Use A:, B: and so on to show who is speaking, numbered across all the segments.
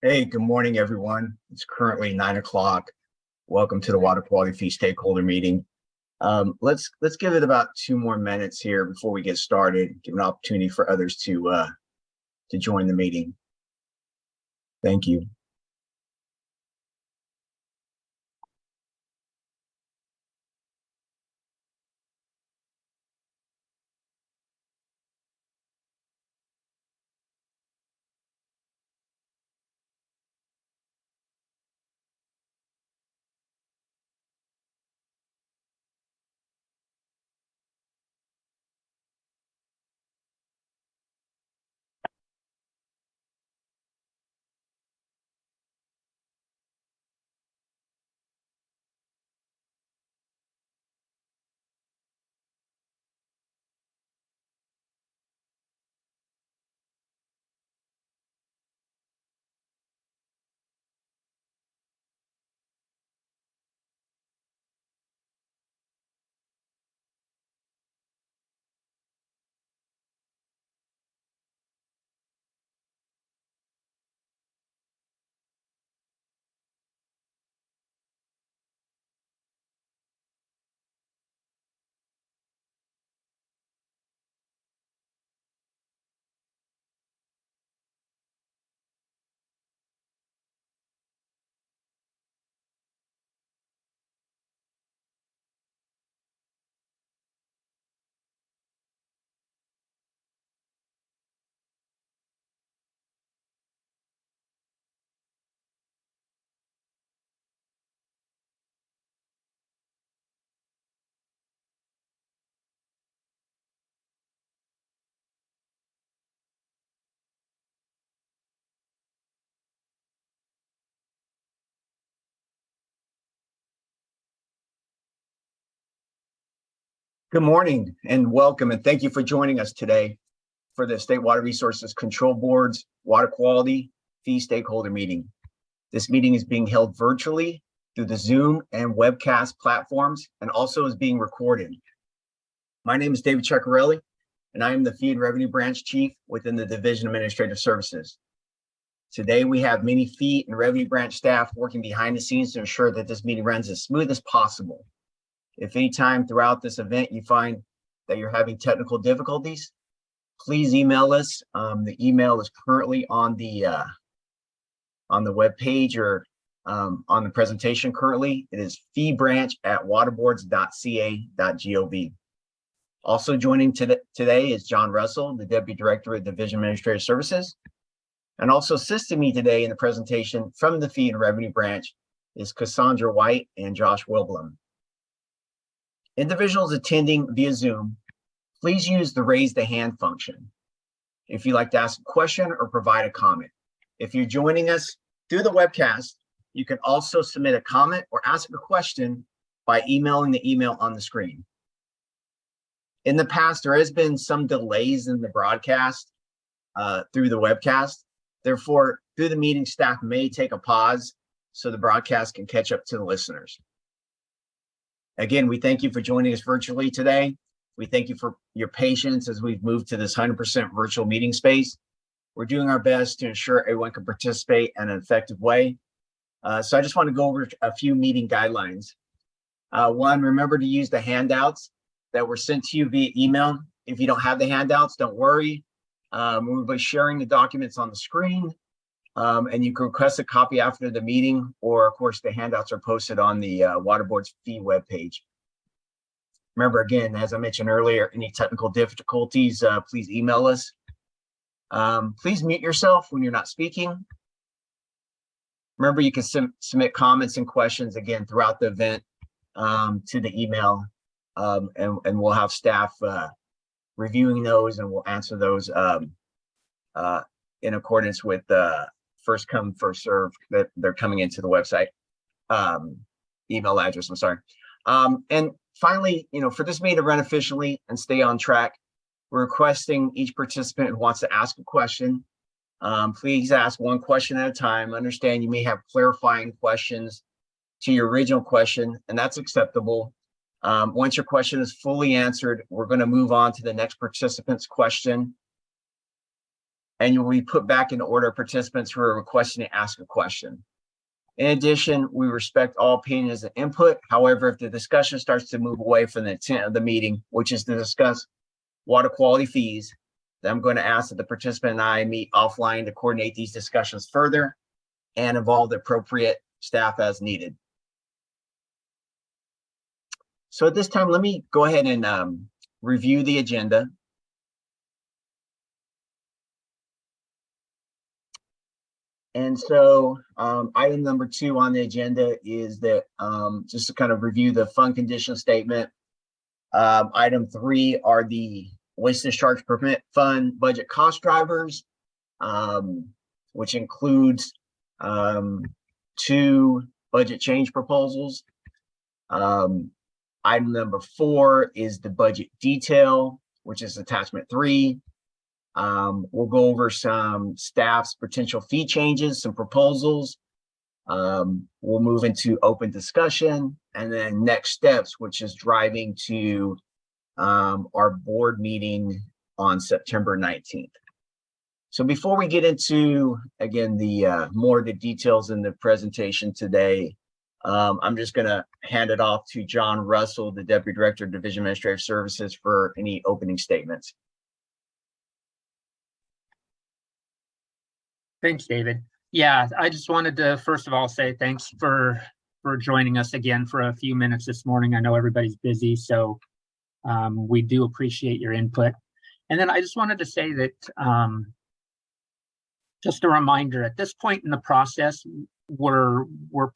A: Hey, good morning, everyone. It's currently 9 o'clock. Welcome to the Water Quality Fee Stakeholder Meeting. Let's give it about 2 more minutes here before we get started. Give an opportunity for others to join the meeting. Thank you. Good morning and welcome, and thank you for joining us today for the State Water Resources Control Board's Water Quality Fee Stakeholder Meeting. This meeting is being held virtually through the Zoom and webcast platforms and also is being recorded. My name is David Ceccarelli, and I am the Fee and Revenue Branch Chief within the Division of Administrative Services. Today, we have many Fee and Revenue Branch staff working behind the scenes to ensure that this meeting runs as smooth as possible. If any time throughout this event you find that you're having technical difficulties, please email us. The email is currently on the web page or on the presentation currently. It is feebranch@waterboards.ca.gov. Also joining today is John Russell, the Deputy Director of Division of Administrative Services. And also assisting me today in the presentation from the Fee and Revenue Branch is Cassandra White and Josh Wilblum. Individuals attending via Zoom, please use the raise the hand function if you'd like to ask a question or provide a comment. If you're joining us through the webcast, you can also submit a comment or ask a question by emailing the email on the screen. In the past, there has been some delays in the broadcast through the webcast. Therefore, through the meeting, staff may take a pause so the broadcast can catch up to the listeners. Again, we thank you for joining us virtually today. We thank you for your patience as we've moved to this 100% virtual meeting space. We're doing our best to ensure everyone can participate in an effective way. So I just want to go over a few meeting guidelines. One, remember to use the handouts that were sent to you via email. If you don't have the handouts, don't worry. We'll be sharing the documents on the screen, and you can request a copy after the meeting, or of course the handouts are posted on the Water Board's fee webpage. Remember, again, as I mentioned earlier, any technical difficulties, please email us. Please mute yourself when you're not speaking. Remember, you can submit comments and questions again throughout the event to the email, and we'll have staff reviewing those, and we'll answer those in accordance with the first come, first serve that they're coming into the website email address. I'm sorry. And finally, for this meeting to run efficiently and stay on track, we're requesting each participant who wants to ask a question, please ask one question at a time. Understand you may have clarifying questions to your original question, and that's acceptable. Once your question is fully answered, we're going to move on to the next participant's question. and you will be put back in order of participants who are requesting to ask a question. In addition, we respect all opinions and input. However, if the discussion starts to move away from the intent of the meeting, which is to discuss water quality fees, then I'm going to ask that the participant and I meet offline to coordinate these discussions further and involve the appropriate staff as needed. So at this time, let me go ahead and review the agenda. And so item number 2 on the agenda is that just to kind of review the fund condition statement. Item 3 are the waste discharge permit fund budget cost drivers, which includes 2 budget change proposals. Item number 4 is the budget detail, which is attachment 3. We'll go over some staff's potential fee changes, some proposals. We'll move into open discussion, and then next steps, which is driving to our board meeting on September 19th. So before we get into, again, the more of the details in the presentation today, I'm just going to hand it off to John Russell, the Deputy Director of Division Administrative Services, for any opening statements.
B: Thanks, David. Yeah, I just wanted to first of all say thanks for joining us again for a few minutes this morning. I know everybody's busy, so we do appreciate your input. And then I just wanted to say that just a reminder, at this point in the process, we're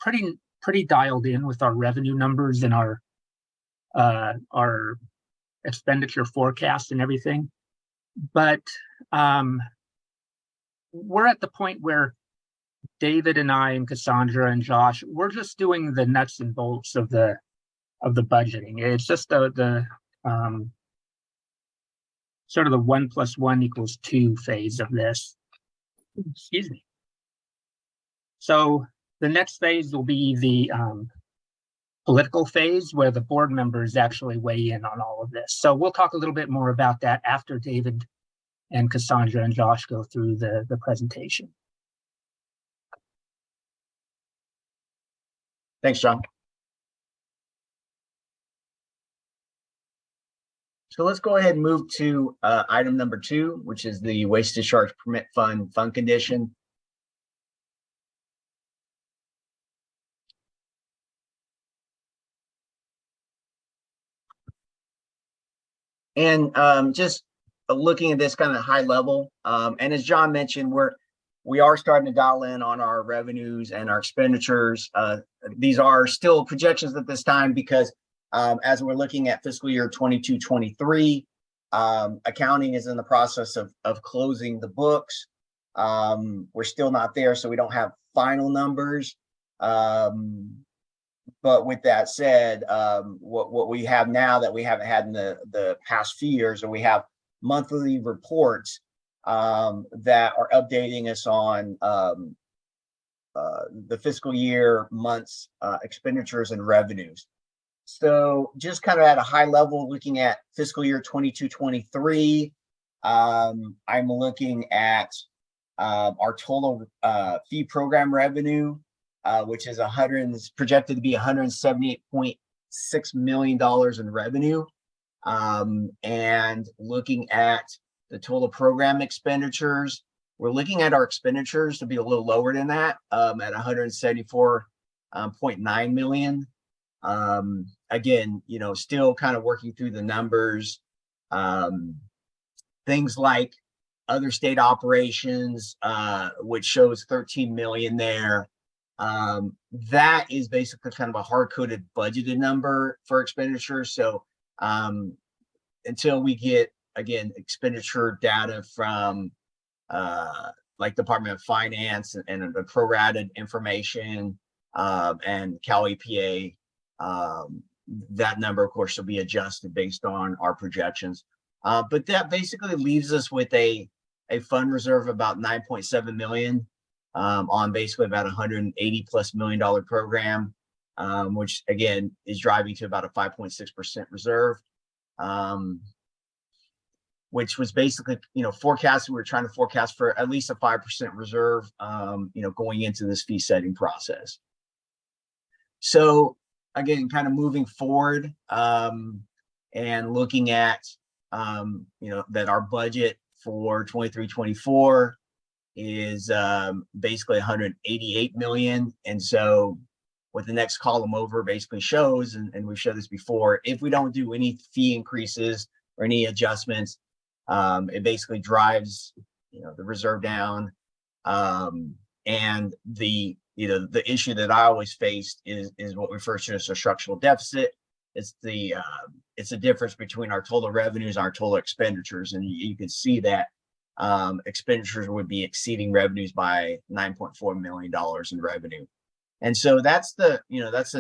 B: pretty dialed in with our revenue numbers and our expenditure forecast and everything. But we're at the point where David and I and Cassandra and Josh, we're just doing the nuts and bolts of the budgeting. It's just the sort of the 1 + 1 = 2 phase of this. Excuse me. So the next phase will be the political phase, where the board members actually weigh in on all of this. So we'll talk a little bit more about that after David and Cassandra and Josh go through the presentation.
A: Thanks, John. So let's go ahead and move to item number 2, which is the waste discharge permit fund condition. And just looking at this kind of high level, and as John mentioned, we are starting to dial in on our revenues and our expenditures. These are still projections at this time because as we're looking at fiscal year 22-23, accounting is in the process of closing the books. We're still not there, so we don't have final numbers. But with that said, what we have now that we haven't had in the past few years, or we have monthly reports that are updating us on the fiscal year months expenditures and revenues. So just kind of at a high level, looking at fiscal year 22-23, I'm looking at our total fee program revenue, which is projected to be $178.6 million in revenue. And looking at the total program expenditures, we're looking at our expenditures to be a little lower than that, at $174.9 million. Again, still kind of working through the numbers. Things like other state operations, which shows 13 million there. That is basically kind of a hard-coded budgeted number for expenditures. So until we get, again, expenditure data from like Department of Finance and the prorated information and Cal EPA, that number, of course, will be adjusted based on our projections. But that basically leaves us with a fund reserve of about 9.7 million on basically about $180+ million program, which again is driving to about a 5.6% reserve. which was basically, forecasting. We were trying to forecast for at least a 5% reserve, going into this fee setting process. So again, kind of moving forward, and looking at, that our budget for 23-24 is basically 188 million. And so what the next column over basically shows, and we've showed this before, if we don't do any fee increases or any adjustments, it basically drives, the reserve down. And the issue that I always faced is what we refer to as a structural deficit. It's the difference between our total revenues and our total expenditures, and you can see that expenditures would be exceeding revenues by $9.4 million in revenue. And so that's the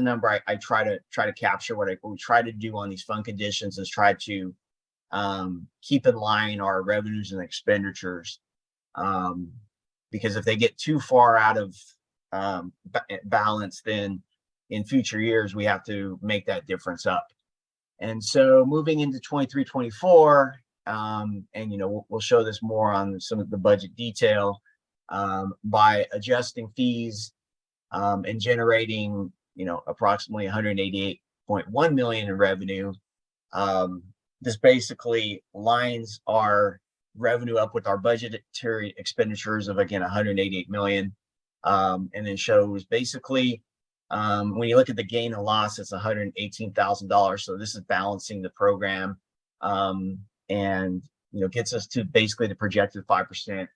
A: number I try to capture. What we try to do on these fund conditions is try to keep in line our revenues and expenditures, because if they get too far out of balance, then in future years we have to make that difference up. And so moving into 23-24, and we'll show this more on some of the budget detail, by adjusting fees and generating approximately 188.1 million in revenue. This basically lines our revenue up with our budgetary expenditures of, again, 188 million, and then shows basically, when you look at the gain and loss, it's $118,000. So this is balancing the program, and gets us to basically the projected 5%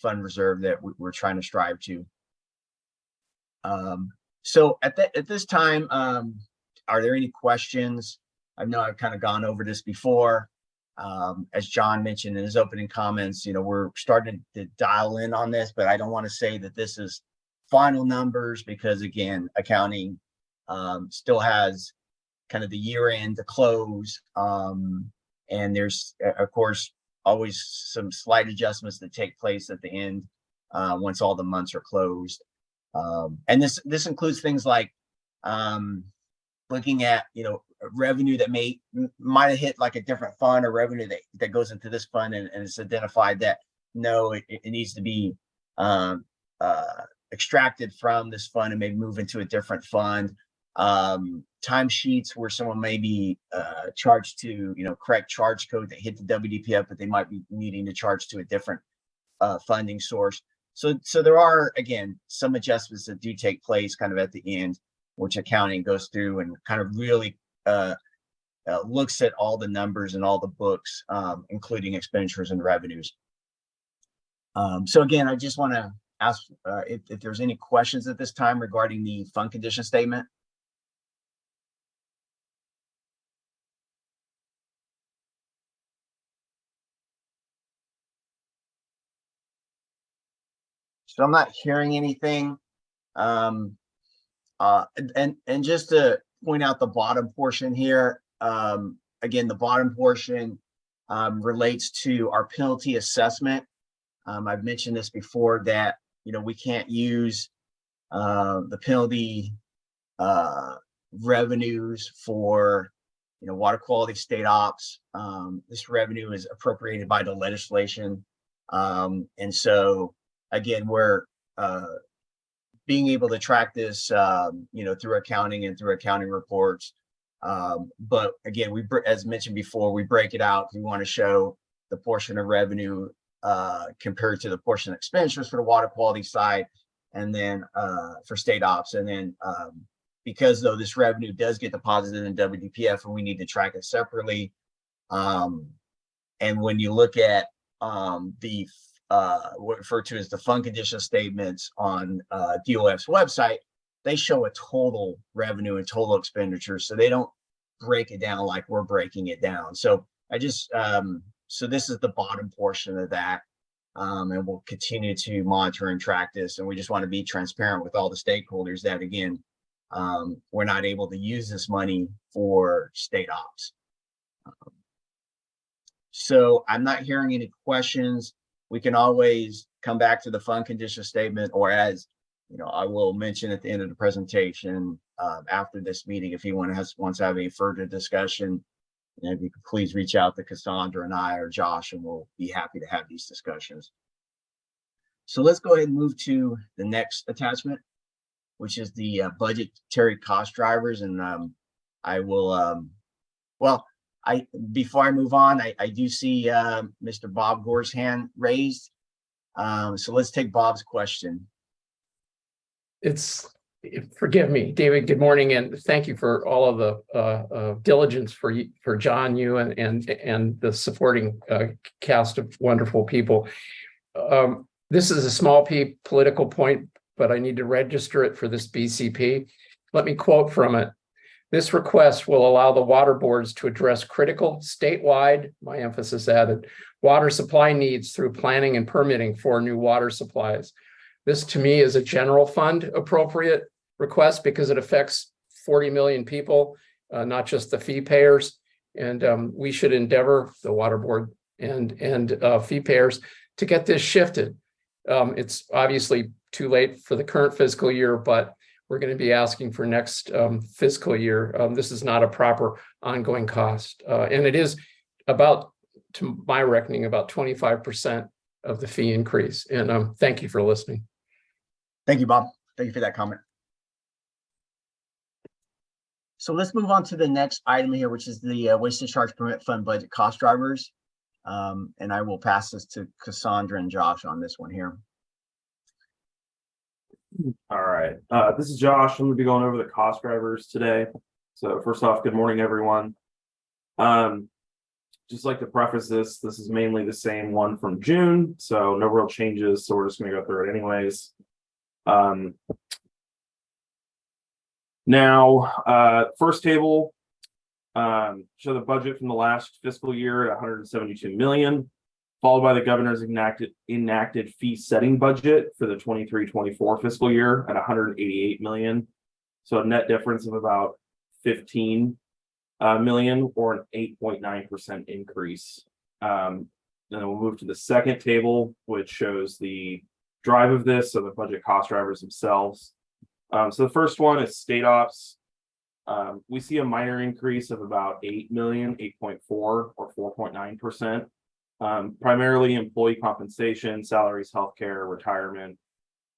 A: fund reserve that we're trying to strive to. So at this time, are there any questions? I know I've kind of gone over this before. As John mentioned in his opening comments, we're starting to dial in on this, but I don't want to say that this is final numbers, because again, accounting still has kind of the year end to close, and there's of course always some slight adjustments that take place at the end, once all the months are closed. And this includes things like looking at revenue that might have hit like a different fund, or revenue that goes into this fund, and it's identified that no, it needs to be extracted from this fund and maybe move into a different fund. Timesheets where someone may be charged to correct charge code that hit the WDPF, but they might be needing to charge to a different funding source. So there are, again, some adjustments that do take place kind of at the end, which accounting goes through and kind of really looks at all the numbers and all the books, including expenditures and revenues. So again, I just want to ask if there's any questions at this time regarding the fund condition statement. So I'm not hearing anything. And just to point out the bottom portion here, again, the bottom portion relates to our penalty assessment. I've mentioned this before that we can't use the penalty revenues for water quality state ops. This revenue is appropriated by the legislation, and so again, we're being able to track this, through accounting and through accounting reports. But again, as mentioned before, we break it out. We want to show the portion of revenue compared to the portion of expenditures for the water quality side, and then for state ops. And then because though this revenue does get deposited in WDPF, and we need to track it separately. And when you look at the what referred to as the fund condition statements on DOF's website, they show a total revenue and total expenditures, so they don't break it down like we're breaking it down. So I just so this is the bottom portion of that, and we'll continue to monitor and track this, and we just want to be transparent with all the stakeholders that again, we're not able to use this money for state ops. So I'm not hearing any questions. We can always come back to the fund condition statement, or as I will mention at the end of the presentation after this meeting, if anyone wants to have a further discussion And if you could please reach out to Cassandra and I or Josh, and we'll be happy to have these discussions. So let's go ahead and move to the next attachment, which is the budgetary cost drivers. And I will, before I move on, I do see Mr. Bob Gore's hand raised. So let's take Bob's question.
C: Forgive me, David, good morning, and thank you for all of the diligence for John, you and the supporting cast of wonderful people. This is a small p political point, but I need to register it for this BCP. Let me quote from it. This request will allow the water boards to address critical statewide, my emphasis added, water supply needs through planning and permitting for new water supplies. This to me is a general fund appropriate request because it affects 40 million people, not just the fee payers. And we should endeavor, the water board and fee payers, to get this shifted. It's obviously too late for the current fiscal year, but we're going to be asking for next fiscal year. This is not a proper ongoing cost. And it is about, to my reckoning, about 25% of the fee increase. And thank you for listening.
A: Thank you, Bob. Thank you for that comment. So let's move on to the next item here, which is the waste discharge permit fund budget cost drivers. And I will pass this to Cassandra and Josh on this one here.
D: All right, this is Josh. I'm going to be going over the cost drivers today. So first off, good morning, everyone. Just like to preface this is mainly the same one from June, so no real changes. So we're just going to go through it anyways. Now, first table, show the budget from the last fiscal year at 172 million, followed by the governor's enacted fee setting budget for the 23-24 fiscal year at 188 million. So a net difference of about 15 million, or an 8.9% increase. Then we'll move to the second table, which shows the drive of this, so the budget cost drivers themselves. So the first one is state ops. We see a minor increase of about 8 million, 8.4 or 4.9%. Primarily employee compensation, salaries, healthcare, retirement.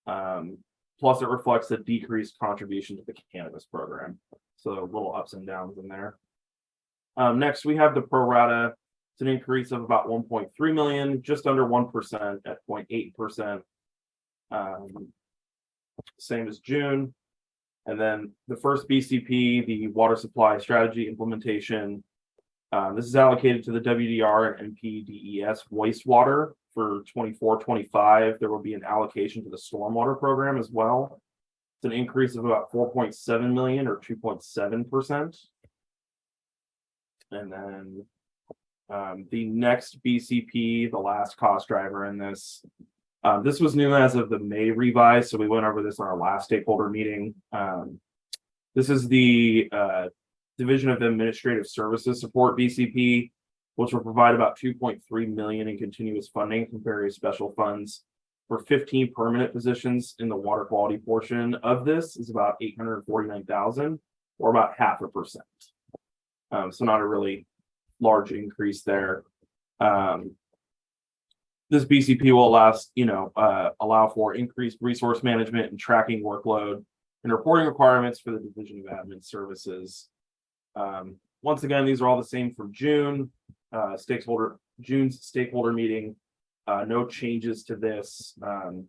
D: Plus it reflects a decreased contribution to the cannabis program. So little ups and downs in there. Next, we have the pro rata. It's an increase of about 1.3 million, just under 1% at 0.8%. Same as June. And then the first BCP, the water supply strategy implementation. This is allocated to the WDR and MPDES wastewater for 24-25. There will be an allocation to the stormwater program as well. It's an increase of about 4.7 million or 2.7%. And then the next BCP, the last cost driver in this, this was new as of the May revise, so we went over this on our last stakeholder meeting. This is the Division of Administrative Services Support BCP, which will provide about 2.3 million in continuous funding from various special funds for 15 permanent positions in the water quality portion of this is about 849,000, or about 0.5%. So not a really large increase there. This BCP will allow for increased resource management and tracking workload and reporting requirements for the Division of Admin Services. Once again, these are all the same from June. June's stakeholder meeting. No changes to this,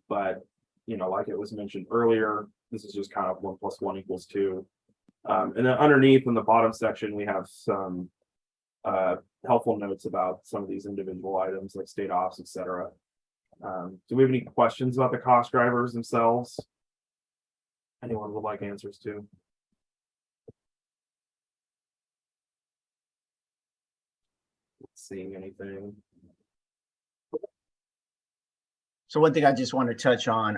D: but like it was mentioned earlier, this is just kind of 1 + 1 = 2. And then underneath in the bottom section, we have some helpful notes about some of these individual items like state ops, etc. Do we have any questions about the cost drivers themselves? Anyone would like answers to? Not seeing anything.
A: So one thing I just want to touch on,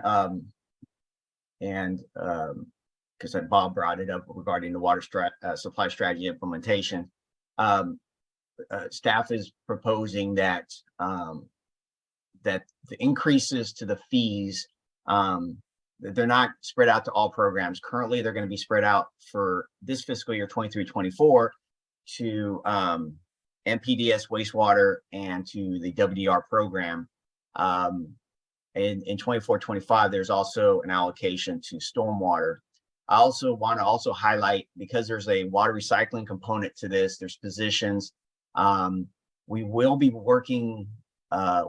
A: because Bob brought it up regarding the water supply strategy implementation. Staff is proposing that that the increases to the fees, they're not spread out to all programs. Currently, they're going to be spread out for this fiscal year 23-24 to MPDS wastewater and to the WDR program. In 24-25, there's also an allocation to stormwater. I also want to also highlight, because there's a water recycling component to this, there's positions. We will be working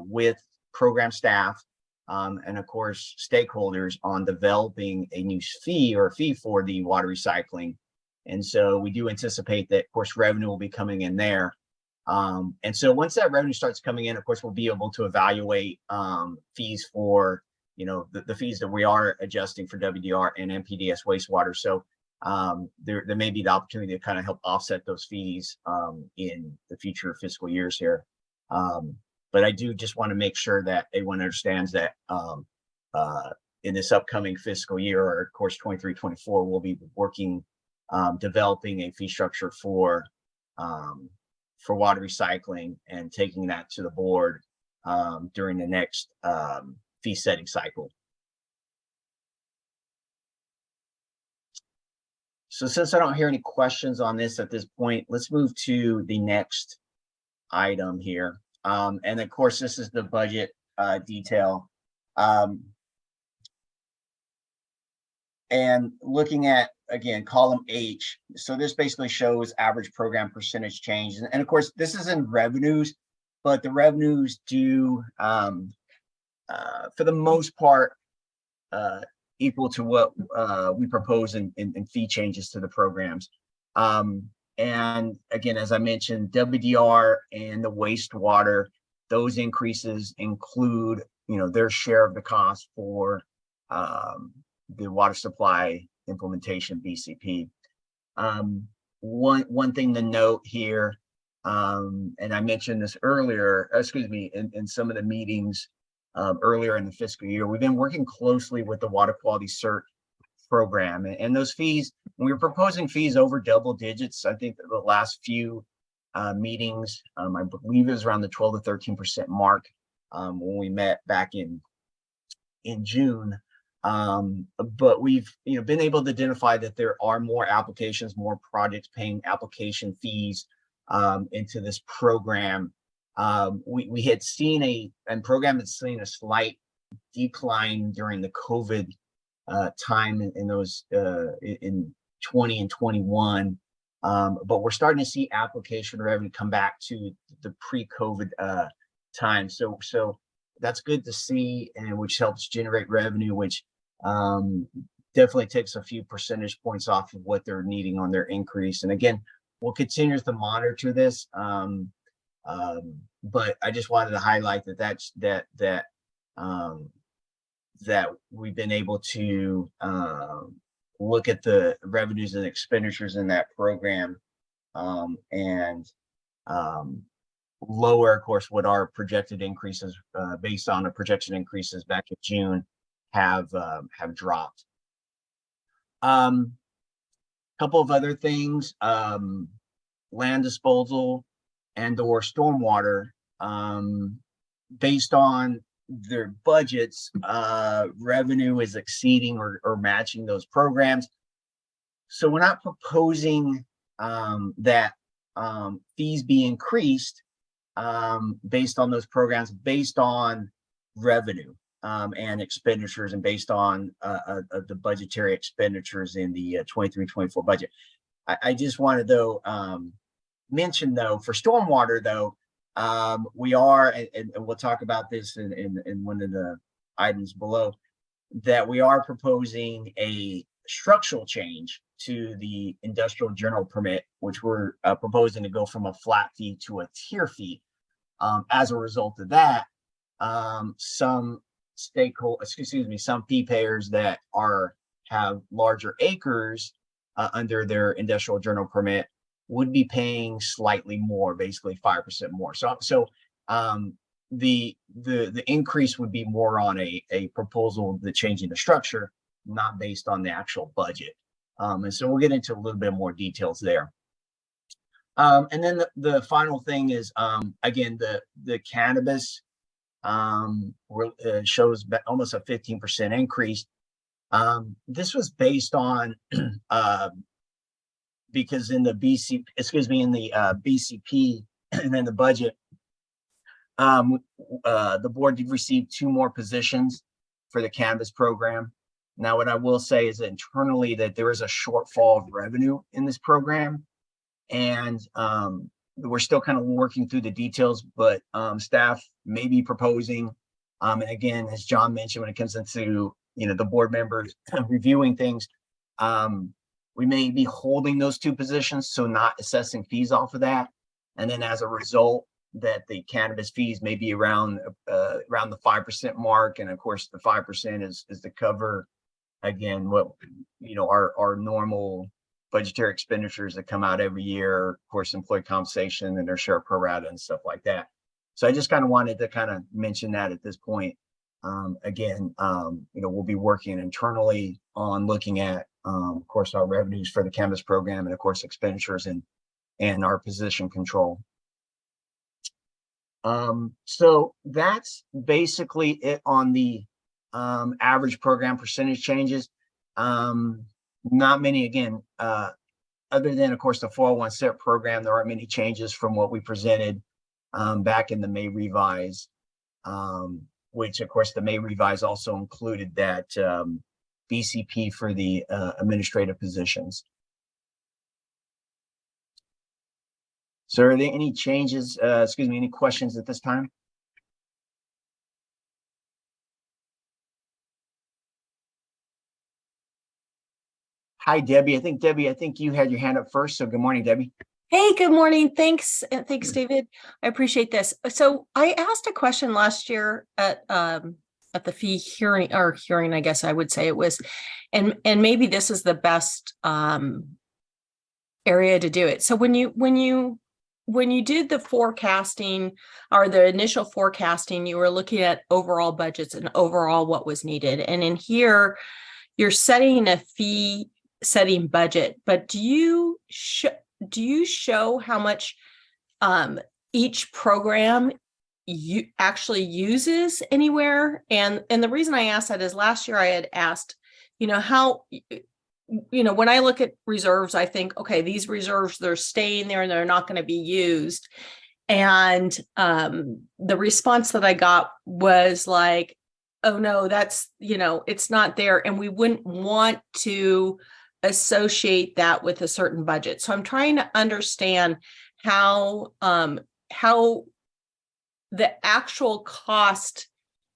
A: with program staff and of course stakeholders on developing a new fee for the water recycling. And so we do anticipate that, of course, revenue will be coming in there. And so once that revenue starts coming in, of course, we'll be able to evaluate fees for, the fees that we are adjusting for WDR and MPDS wastewater. So there may be the opportunity to kind of help offset those fees in the future fiscal years here. But I do just want to make sure that everyone understands that in this upcoming fiscal year, or of course 23-24, we'll be working, developing a fee structure for water recycling and taking that to the board during the next fee setting cycle. So since I don't hear any questions on this at this point, let's move to the next item here. And of course, this is the budget detail. And looking at, again, column H, so this basically shows average program percentage change. And of course, this is in revenues, but the revenues do, for the most part, equal to what we propose in fee changes to the programs. And again, as I mentioned, WDR and the wastewater, those increases include, their share of the cost for the water supply implementation BCP. One thing to note here, and I mentioned this earlier, in some of the meetings earlier in the fiscal year, we've been working closely with the Water Quality Cert program, and those fees, we were proposing fees over double digits. I think the last few meetings, I believe it was around the 12 to 13% mark when we met back in June. But we've been able to identify that there are more applications, more projects paying application fees into this program. We had seen a program that's seen a slight decline during the COVID time in those in 20 and 21, but we're starting to see application revenue come back to the pre-COVID time. So that's good to see, and which helps generate revenue, which definitely takes a few percentage points off of what they're needing on their increase. And again, we'll continue to monitor this, but I just wanted to highlight that we've been able to look at the revenues and expenditures in that program and lower, of course, what our projected increases based on the projection increases back in June have dropped. Couple of other things, land disposal and/or stormwater, based on their budgets, revenue is exceeding or matching those programs. So we're not proposing that fees be increased based on those programs, based on revenue and expenditures, and based on the budgetary expenditures in the 23-24 budget. I just wanted though mention though, for stormwater though, we are, and we'll talk about this in one of the items below, that we are proposing a structural change to the industrial general permit, which we're proposing to go from a flat fee to a tier fee. As a result of that, some fee payers that have larger acres under their industrial general permit would be paying slightly more, basically 5% more. So the increase would be more on a proposal, the changing the structure, not based on the actual budget. And so we'll get into a little bit more details there. And then the final thing is, again, the cannabis shows almost a 15% increase. This was based on because in the BCP and then the budget, the board did receive 2 more positions for the cannabis program. Now, what I will say is internally that there is a shortfall of revenue in this program, and we're still kind of working through the details, but staff may be proposing, and again, as John mentioned, when it comes into the board members reviewing things, we may be holding those 2 positions, so not assessing fees off of that, and then as a result, that the cannabis fees may be around the 5% mark, and of course, the 5% is to cover again what our normal budgetary expenditures that come out every year, of course, employee compensation and their share pro rata and stuff like that. So I just kind of wanted to kind of mention that at this point. Again, we'll be working internally on looking at, of course, our revenues for the cannabis program and of course expenditures and our position control. So that's basically it on the average program percentage changes. Not many, again, other than, of course, the 401 SEP program, there aren't many changes from what we presented back in the May revise, which, of course, the May revise also included that BCP for the administrative positions. So are there any changes, any questions at this time? Hi, Debbie. I think you had your hand up first. So good morning, Debbie.
E: Hey, good morning. Thanks. Thanks, David. I appreciate this. So I asked a question last year at the fee hearing, I guess I would say it was, and maybe this is the best area to do it. So when you did the forecasting or the initial forecasting, you were looking at overall budgets and overall what was needed. And in here, you're setting a fee setting budget, but do you show how much each program you actually uses anywhere? And the reason I asked that is last year I had asked, how, when I look at reserves, I think, okay, these reserves, they're staying there and they're not going to be used. And the response that I got was like, oh no, that's, it's not there. And we wouldn't want to associate that with a certain budget. So I'm trying to understand how the actual cost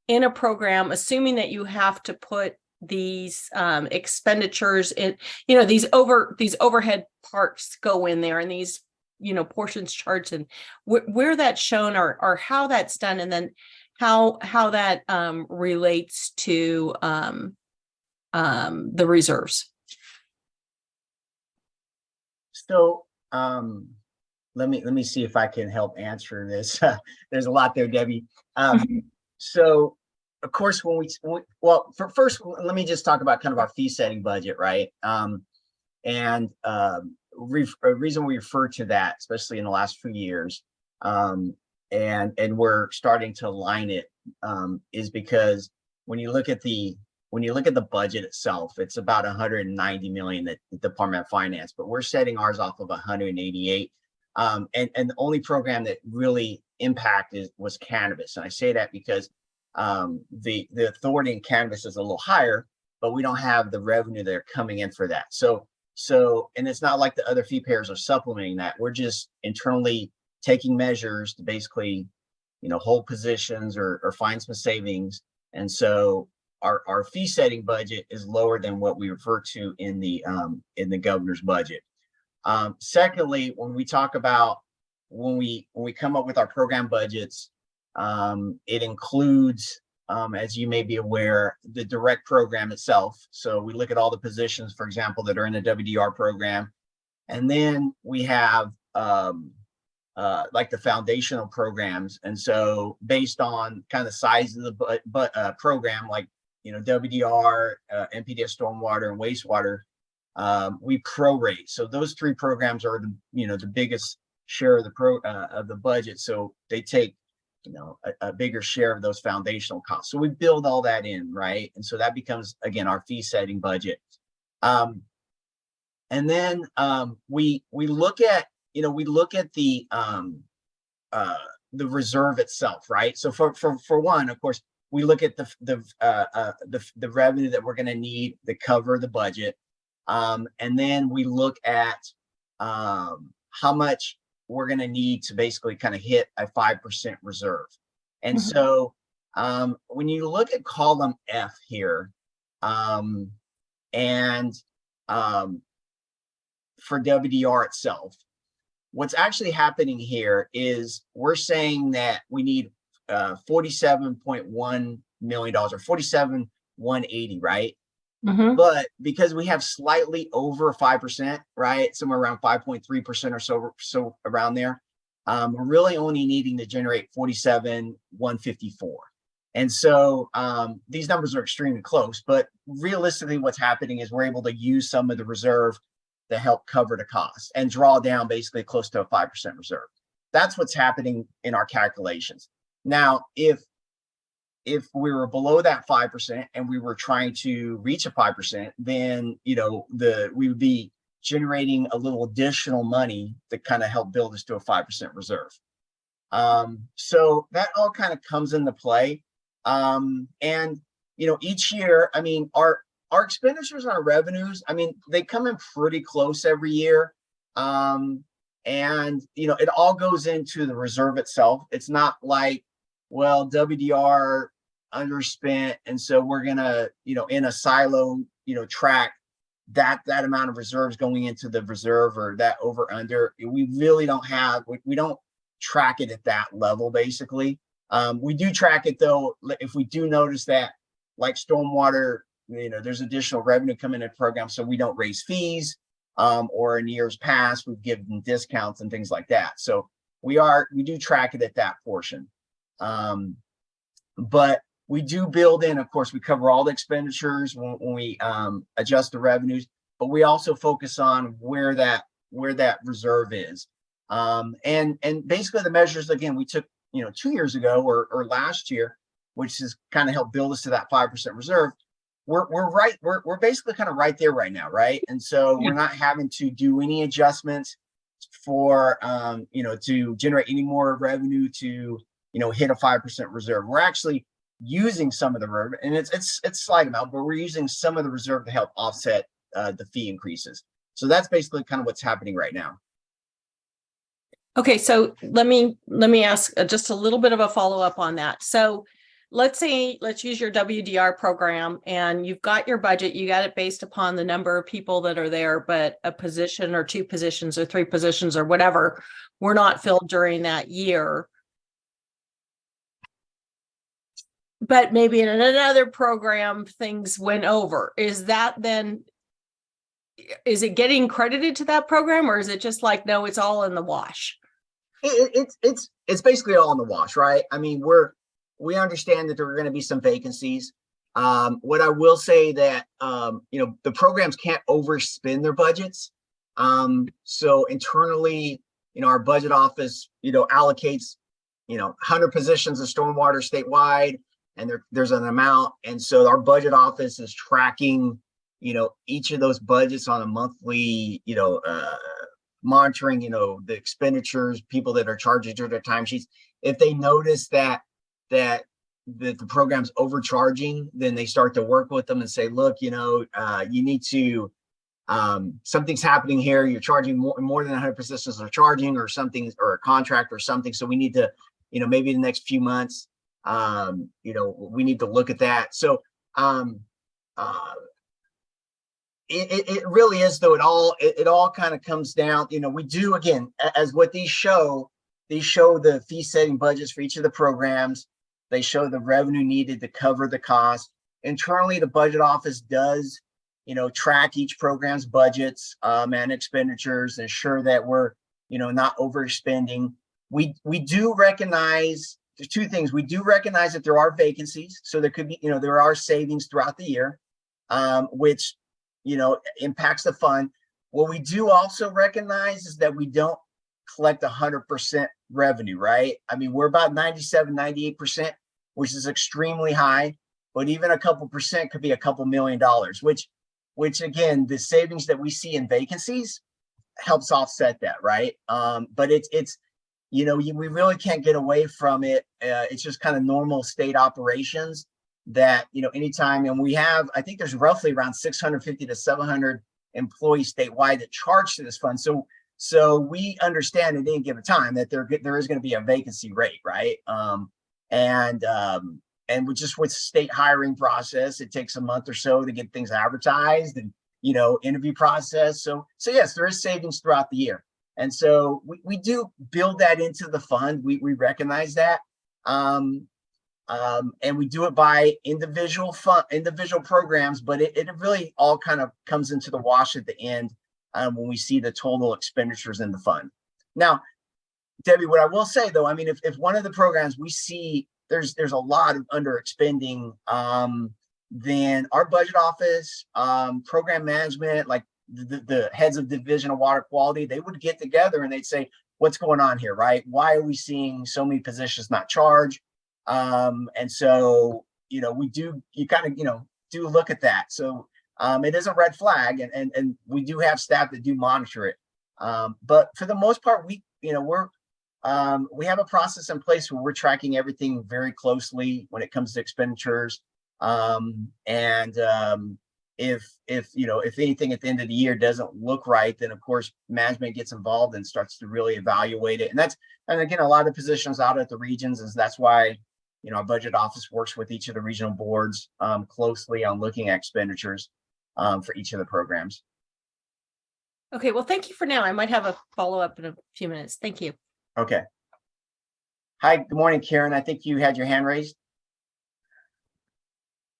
E: in a program, assuming that you have to put these expenditures in, these overhead parts go in there and these, portions charts and where that's shown or how that's done. And then how that relates to the reserves.
A: So let me see if I can help answer this. There's a lot there, Debbie. So of course, first, let me just talk about kind of our fee setting budget, right? And a reason we refer to that, especially in the last few years, and we're starting to align it, is because when you look at the budget itself, it's about 190 million that the Department of Finance, but we're setting ours off of 188. And the only program that really impacted was cannabis. And I say that because the authority in cannabis is a little higher, but we don't have the revenue that are coming in for that. So, and it's not like the other fee payers are supplementing that. We're just internally taking measures to basically, hold positions or find some savings. And so our fee setting budget is lower than what we refer to in the governor's budget. Secondly, when we talk about when we come up with our program budgets, it includes, as you may be aware, the direct program itself. So we look at all the positions, for example, that are in the WDR program, and then we have like the foundational programs. And so based on kind of size of the program, like WDR, NPDES stormwater, and wastewater, we prorate. So those 3 programs are the biggest share of the budget. So they take a bigger share of those foundational costs. So we build all that in, right? And so that becomes, again, our fee setting budget. And then we look at, we look at the reserve itself, right? So for one, of course, we look at the revenue that we're going to need to cover the budget, and then we look at how much we're going to need to basically kind of hit a 5% reserve. And so when you look at column F here, and for WDR itself, what's actually happening here is we're saying that we need $47.1 million or 47,180, right? But because we have slightly over 5%, right, somewhere around 5.3% or so around there, we're really only needing to generate 47,154. And so these numbers are extremely close, but realistically what's happening is we're able to use some of the reserve to help cover the cost and draw down basically close to a 5% reserve. That's what's happening in our calculations. Now, if we were below that 5% and we were trying to reach a 5%, then we would be generating a little additional money to kind of help build us to a 5% reserve. So that all kind of comes into play. And each year, I mean, our expenditures and our revenues, I mean, they come in pretty close every year. And it all goes into the reserve itself. It's not like, well, WDR underspent, and so we're gonna, in a silo, track that amount of reserves going into the reserve or that over under. We really don't have, we don't track it at that level, basically. We do track it though, if we do notice that, like stormwater, there's additional revenue coming into the program, so we don't raise fees, or in years past, we've given discounts and things like that. So we do track it at that portion. But we do build in, of course, we cover all the expenditures when we adjust the revenues, but we also focus on where that reserve is. And basically the measures, again, we took, 2 years ago or last year, which has kind of helped build us to that 5% reserve. We're basically kind of right there right now, right? And so we're not having to do any adjustments for to generate any more revenue to hit a 5% reserve. We're actually using some of the reserve, and it's slight amount, but we're using some of the reserve to help offset the fee increases. So that's basically kind of what's happening right now.
E: Okay, so let me ask just a little bit of a follow-up on that. So let's use your WDR program, and you've got your budget, you got it based upon the number of people that are there, but a position or 2 positions or 3 positions or whatever were not filled during that year. But maybe in another program, things went over. Is it getting credited to that program, or is it just like, no, it's all in the wash?
A: It's basically all in the wash, right? I mean, we understand that there are going to be some vacancies. What I will say that, the programs can't overspend their budgets. So internally, our budget office, allocates, 100 positions of stormwater statewide, and there's an amount. And so our budget office is tracking, each of those budgets on a monthly, monitoring, the expenditures, people that are charging through their timesheets. If they notice that the program's overcharging, then they start to work with them and say, look, you need to, something's happening here. You're charging more than 100 positions are charging, or something, or a contract or something. So we need to, maybe the next few months, we need to look at that. So it really is, though, it all kind of comes down, we do, again, as what these show the fee setting budgets for each of the programs. They show the revenue needed to cover the cost. Internally, the budget office does, track each program's budgets and expenditures, ensure that we're, not overspending. We do recognize there's 2 things. We do recognize that there are vacancies, so there could be, there are savings throughout the year, which, impacts the fund. What we do also recognize is that we don't collect 100% revenue, right? I mean, we're about 97, 98%, which is extremely high, but even a couple percent could be a couple $1 million, which, which again, the savings that we see in vacancies helps offset that, right? But it's we really can't get away from it. It's just kind of normal state operations that, anytime, and we have, I think there's roughly around 650 to 700 employees statewide that charge to this fund. So we understand at any given time that there is going to be a vacancy rate, right? And with state hiring process, it takes a month or so to get things advertised and, interview process. So yes, there is savings throughout the year. And so we do build that into the fund. We recognize that. And we do it by individual programs, but it really all kind of comes into the wash at the end when we see the total expenditures in the fund. Now, Debbie, what I will say though, I mean, if one of the programs we see there's a lot of under expending, then our budget office, program management, like the heads of division of water quality, they would get together and they'd say, what's going on here, right? Why are we seeing so many positions not charged? And so, you kind of, do look at that. So it is a red flag, and we do have staff that do monitor it. But for the most part, we have a process in place where we're tracking everything very closely when it comes to expenditures. If anything at the end of the year doesn't look right, then of course management gets involved and starts to really evaluate it. And again, a lot of positions out at the regions that's why, our budget office works with each of the regional boards closely on looking at expenditures for each of the programs.
E: Okay, well, thank you for now. I might have a follow-up in a few minutes. Thank you.
A: Okay. Hi, good morning, Karen. I think you had your hand raised.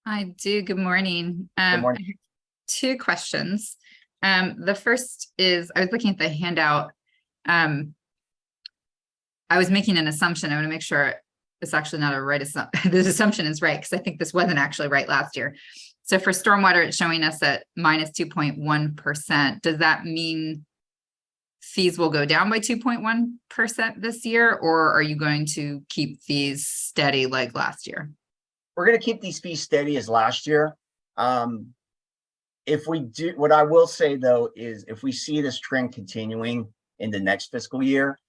F: I do. Good morning.
A: Good morning.
F: I have 2 questions. The first is, I was looking at the handout. I was making an assumption. I want to make sure it's actually not a right assumption. This assumption is right, because I think this wasn't actually right last year. So for stormwater, it's showing us at minus 2.1%. Does that mean fees will go down by 2.1% this year, or are you going to keep fees steady like last year?
A: We're going to keep these fees steady as last year. If we do, what I will say though, is if we see this trend continuing in the next fiscal year,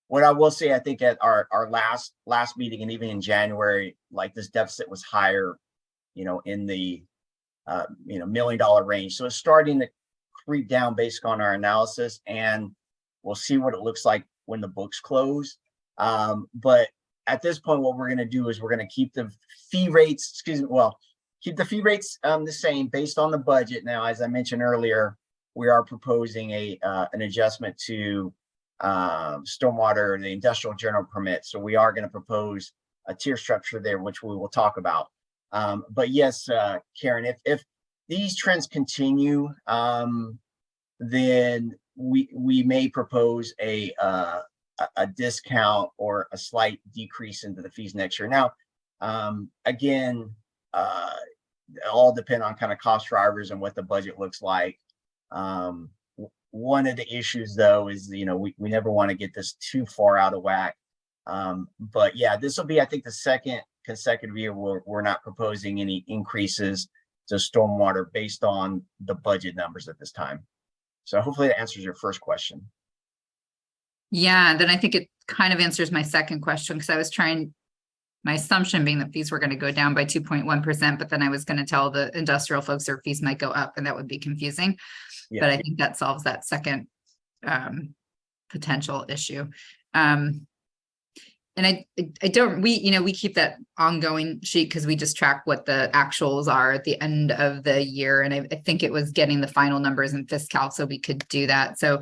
A: what I will say, I think at our last meeting and even in January, like this deficit was higher, in the, $1 million range. So it's starting to creep down based on our analysis, and we'll see what it looks like when the books close. But at this point, what we're going to do is we're going to keep the fee rates, keep the fee rates the same based on the budget. Now, as I mentioned earlier, we are proposing an adjustment to stormwater, the industrial general permit. So we are going to propose a tier structure there, which we will talk about. But yes, Karen, if these trends continue, then we may propose a discount or a slight decrease into the fees next year. Now, again, all depend on kind of cost drivers and what the budget looks like. One of the issues though is, we never want to get this too far out of whack. But yeah, this will be, I think, the second consecutive year where we're not proposing any increases to stormwater based on the budget numbers at this time. So hopefully that answers your first question.
F: Yeah, then I think it kind of answers my second question, because I was my assumption being that fees were going to go down by 2.1%, but then I was going to tell the industrial folks their fees might go up, and that would be confusing. Yeah. But I think that solves that second potential issue. And we keep that ongoing sheet because we just track what the actuals are at the end of the year. And I think it was getting the final numbers in FisCal, so we could do that. So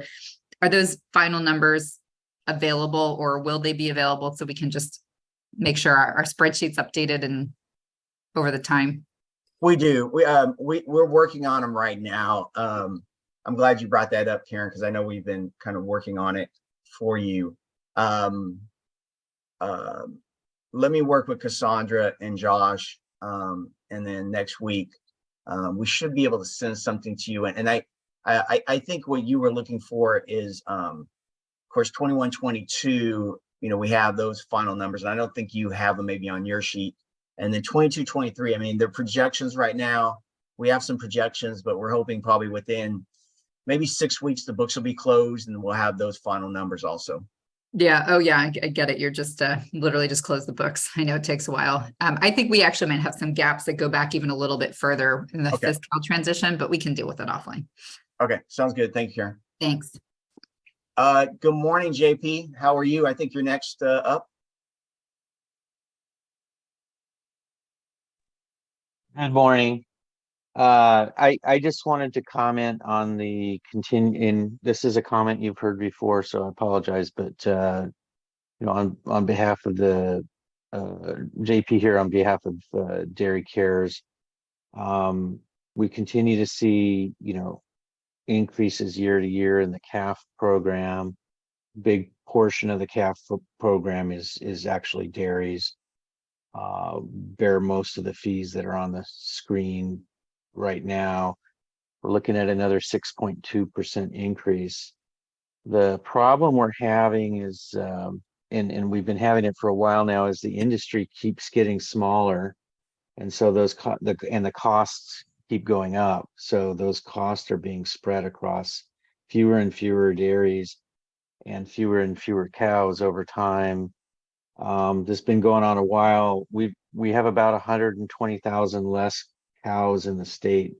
F: are those final numbers available, or will they be available so we can just make sure our spreadsheet's updated and over the time?
A: We do. We're working on them right now. I'm glad you brought that up, Karen, because I know we've been kind of working on it for you. Let me work with Cassandra and Josh, and then next week we should be able to send something to you. And I think what you were looking for is, of course, 21-22. We have those final numbers, and I don't think you have them maybe on your sheet. And then 22-23. I mean, their projections right now, we have some projections, but we're hoping probably within maybe 6 weeks, the books will be closed and we'll have those final numbers also.
F: Yeah. Oh, yeah. I get it. You're just literally just close the books. I know it takes a while. I think we actually might have some gaps that go back even a little bit further in the
A: Okay.
F: fiscal transition, but we can deal with it offline.
A: Okay, sounds good. Thank you, Karen.
F: Thanks.
A: Good morning, JP. How are you? I think you're next up.
G: Good morning. I just wanted to comment on the this is a comment you've heard before, so I apologize, but you know, on behalf of the JP here, on behalf of Dairy Cares, we continue to see, you know, increases year to year in the CAF program. Big portion of the CAF program is actually dairies. Bear most of the fees that are on the screen right now. We're looking at another 6.2% increase. The problem we're having is, and we've been having it for a while now, is the industry keeps getting smaller, and so the costs keep going up. So those costs are being spread across fewer and fewer dairies and fewer cows over time. This has been going on a while. We have about 120,000 less cows in the state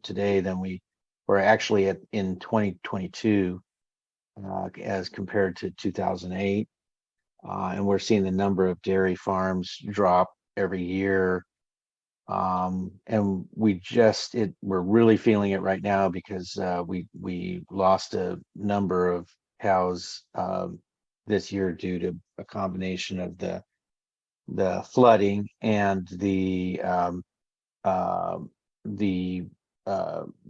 G: today than we were actually in 2022 as compared to 2008. And we're seeing the number of dairy farms drop every year. And we're really feeling it right now because we lost a number of cows this year due to a combination of the flooding and the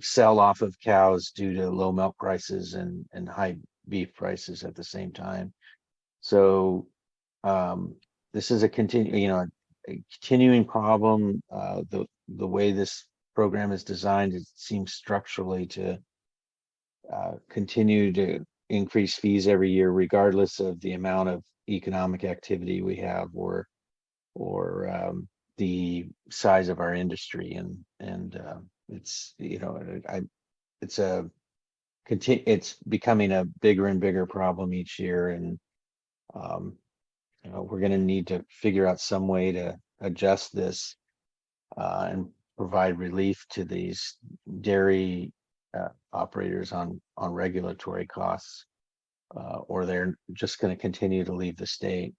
G: sell off of cows due to low milk prices and high beef prices at the same time. So this is a continuing problem. The way this program is designed, it seems structurally to continue to increase fees every year, regardless of the amount of economic activity we have or the size of our industry. And it's, you know, it's becoming a bigger and bigger problem each year. And you know, we're going to need to figure out some way to adjust this and provide relief to these dairy operators on regulatory costs, or they're just going to continue to leave the state.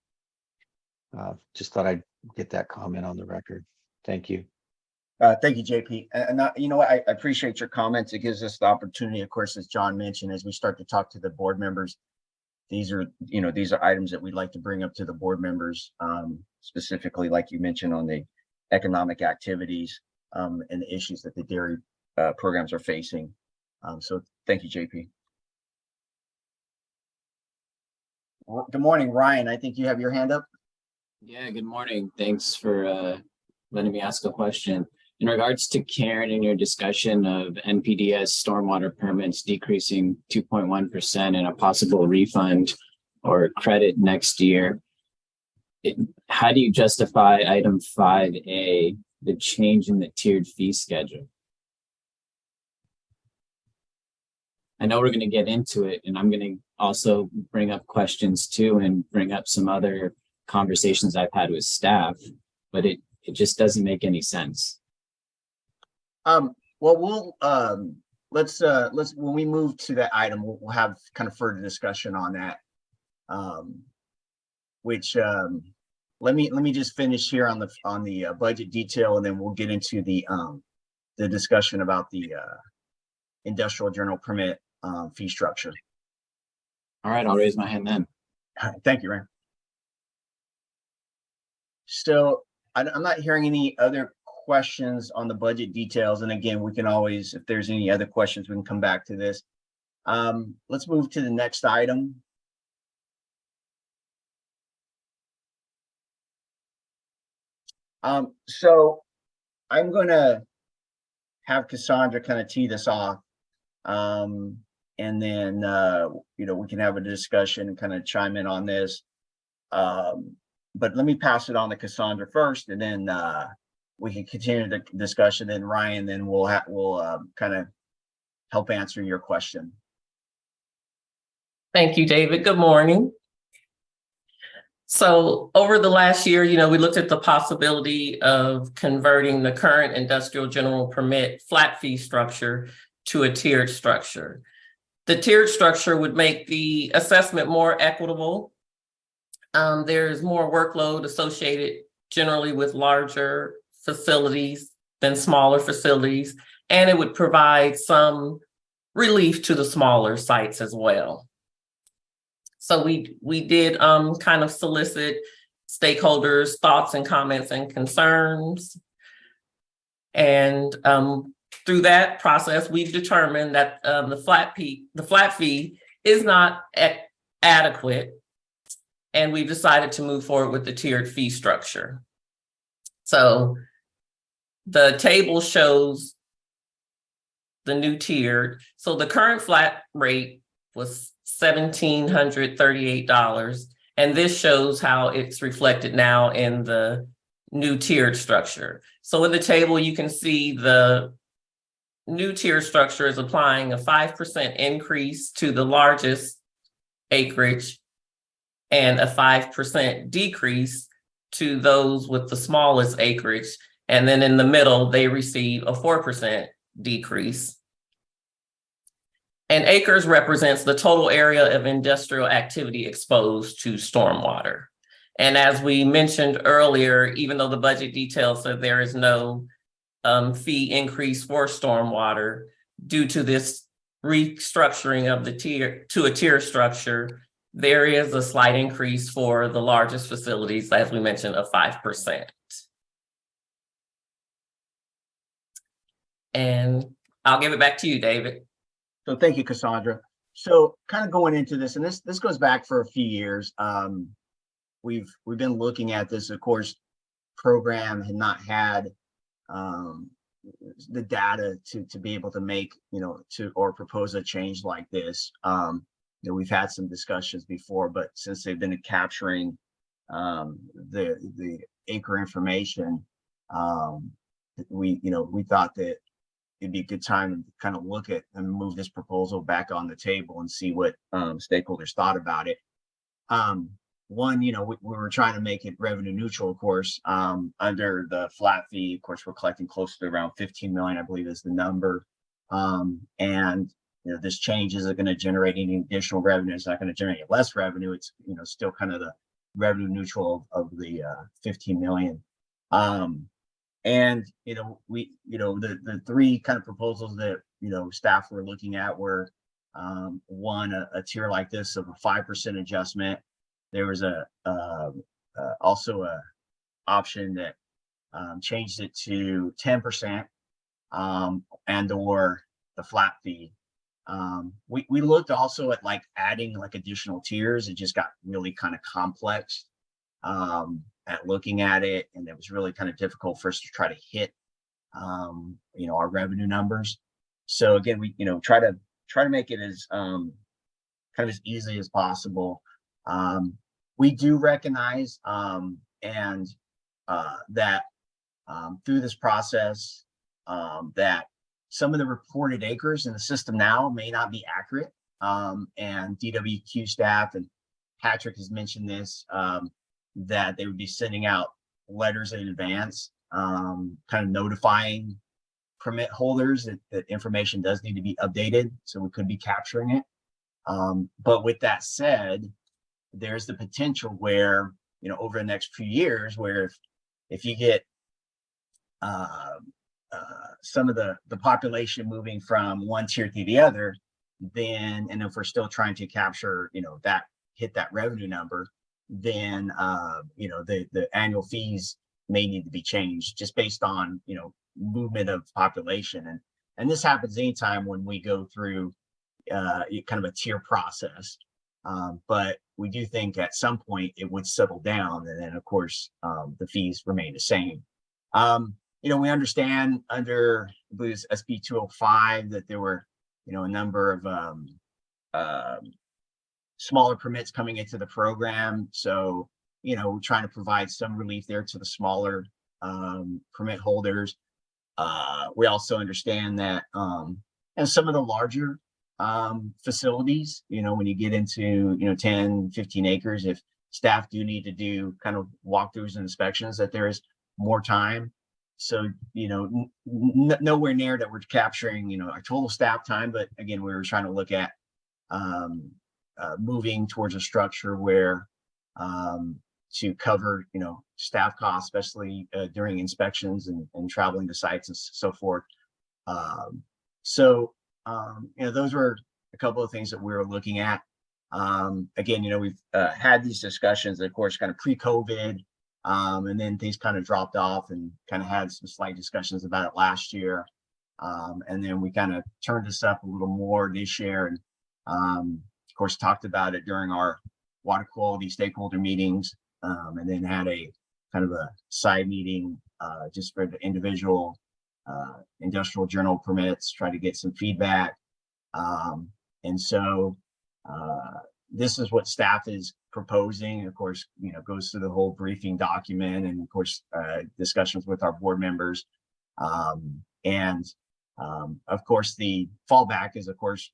G: Just thought I'd get that comment on the record. Thank you.
A: Thank you, JP. And you know what, I appreciate your comments. It gives us the opportunity, of course, as John mentioned, as we start to talk to the board members. These are items that we'd like to bring up to the board members, specifically, like you mentioned, on the economic activities and the issues that the dairy programs are facing. So thank you, JP. Good morning, Ryan. I think you have your hand up.
H: Yeah, good morning. Thanks for letting me ask a question. In regards to Karen and your discussion of NPDES stormwater permits decreasing 2.1% and a possible refund or credit next year, how do you justify item 5A, the change in the tiered fee schedule? I know we're going to get into it, and I'm going to also bring up questions too and bring up some other conversations I've had with staff, but it just doesn't make any sense.
A: Well, let's when we move to that item, we'll have kind of further discussion on that. Let me just finish here on the budget detail, and then we'll get into the discussion about the industrial general permit fee structure.
H: All right, I'll raise my hand then.
A: All right, thank you, Ryan. So I'm not hearing any other questions on the budget details. And again, we can always, if there's any other questions, we can come back to this. Let's move to the next item. So I'm going to have Cassandra kind of tee this off. And then, we can have a discussion and kind of chime in on this. But let me pass it on to Cassandra first, and then we can continue the discussion, and Ryan, then we'll kind of help answer your question.
I: Thank you, David. Good morning. So over the last year, we looked at the possibility of converting the current industrial general permit flat fee structure to a tiered structure. The tiered structure would make the assessment more equitable. There's more workload associated generally with larger facilities than smaller facilities, and it would provide some relief to the smaller sites as well. So we did kind of solicit stakeholders' thoughts and comments and concerns. And through that process, we've determined that the flat fee is not adequate. And we've decided to move forward with the tiered fee structure. So the table shows the new tiered. So the current flat rate was $1,738. And this shows how it's reflected now in the new tiered structure. So in the table, you can see the new tier structure is applying a 5% increase to the largest acreage and a 5% decrease to those with the smallest acreage. And then in the middle, they receive a 4% decrease. And acres represents the total area of industrial activity exposed to stormwater. And as we mentioned earlier, even though the budget details that there is no fee increase for stormwater, due to this restructuring of the tier to a tier structure, there is a slight increase for the largest facilities, as we mentioned, of 5%. And I'll give it back to you, David.
A: So thank you, Cassandra. So kind of going into this, and this goes back for a few years. We've been looking at this, of course. Program had not had the data to be able to make, or propose a change like this. We've had some discussions before, but since they've been capturing the acre information, we thought that it'd be a good time to kind of look at and move this proposal back on the table and see what stakeholders thought about it. One, we were trying to make it revenue neutral, of course. Under the flat fee, of course, we're collecting close to around 15 million, I believe is the number. And this change isn't going to generate any additional revenue. It's not going to generate less revenue. It's still kind of the revenue neutral of the 15 million. And the three kind of proposals that staff were looking at were one, a tier like this of a 5% adjustment. There was also a option that changed it to 10% and or the flat fee. We looked also at like adding like additional tiers. It just got really kind of complex at looking at it, and it was really kind of difficult for us to try to hit our revenue numbers. So again, we try to make it as kind of as easy as possible. We do recognize that through this process that some of the reported acres in the system now may not be accurate. And DWQ staff, and Patrick has mentioned this, that they would be sending out letters in advance, kind of notifying permit holders that information does need to be updated, so we could be capturing it. But with that said, there's the potential where, over the next few years, where if you get some of the population moving from one tier to the other, then, and if we're still trying to capture, hit that revenue number, then, the annual fees may need to be changed just based on, movement of population. And this happens anytime when we go through kind of a tier process. But we do think at some point it would settle down, and then of course the fees remain the same. We understand under, I believe it's SB 205, that there were a number of smaller permits coming into the program. So we're trying to provide some relief there to the smaller permit holders. We also understand that, and some of the larger facilities, when you get into, 10, 15 acres, if staff do need to do kind of walkthroughs and inspections, that there is more time. So, nowhere near that we're capturing, our total staff time, but again, we were trying to look at moving towards a structure where to cover, staff costs, especially during inspections and traveling to sites and so forth. Those were a couple of things that we were looking at. Again, we've had these discussions, of course, kind of pre-COVID, and then things kind of dropped off and kind of had some slight discussions about it last year. And then we kind of turned this up a little more this year, and of course, talked about it during our water quality stakeholder meetings, and then had a kind of a side meeting just for the individual industrial general permits, try to get some feedback. And so this is what staff is proposing. Of course, goes through the whole briefing document, and of course, discussions with our board members. And of course, the fallback is, of course,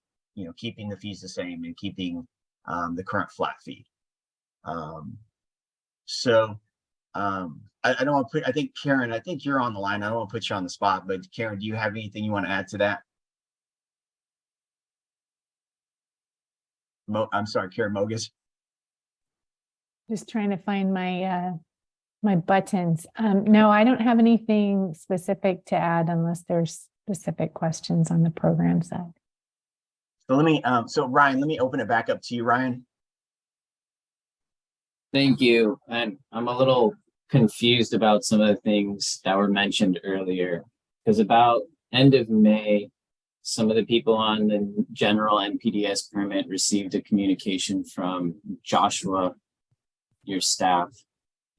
A: keeping the fees the same and keeping the current flat fee. I don't want to put, I think Karen, I think you're on the line. I don't want to put you on the spot, but Karen, do you have anything you want to add to that? I'm sorry, Karen Mogus.
J: Just trying to find my my buttons. No, I don't have anything specific to add unless there's specific questions on the program side.
A: So let me, so Ryan, let me open it back up to you, Ryan.
H: Thank you. And I'm a little confused about some of the things that were mentioned earlier, because about end of May, some of the people on the general NPDS permit received a communication from Joshua, your staff,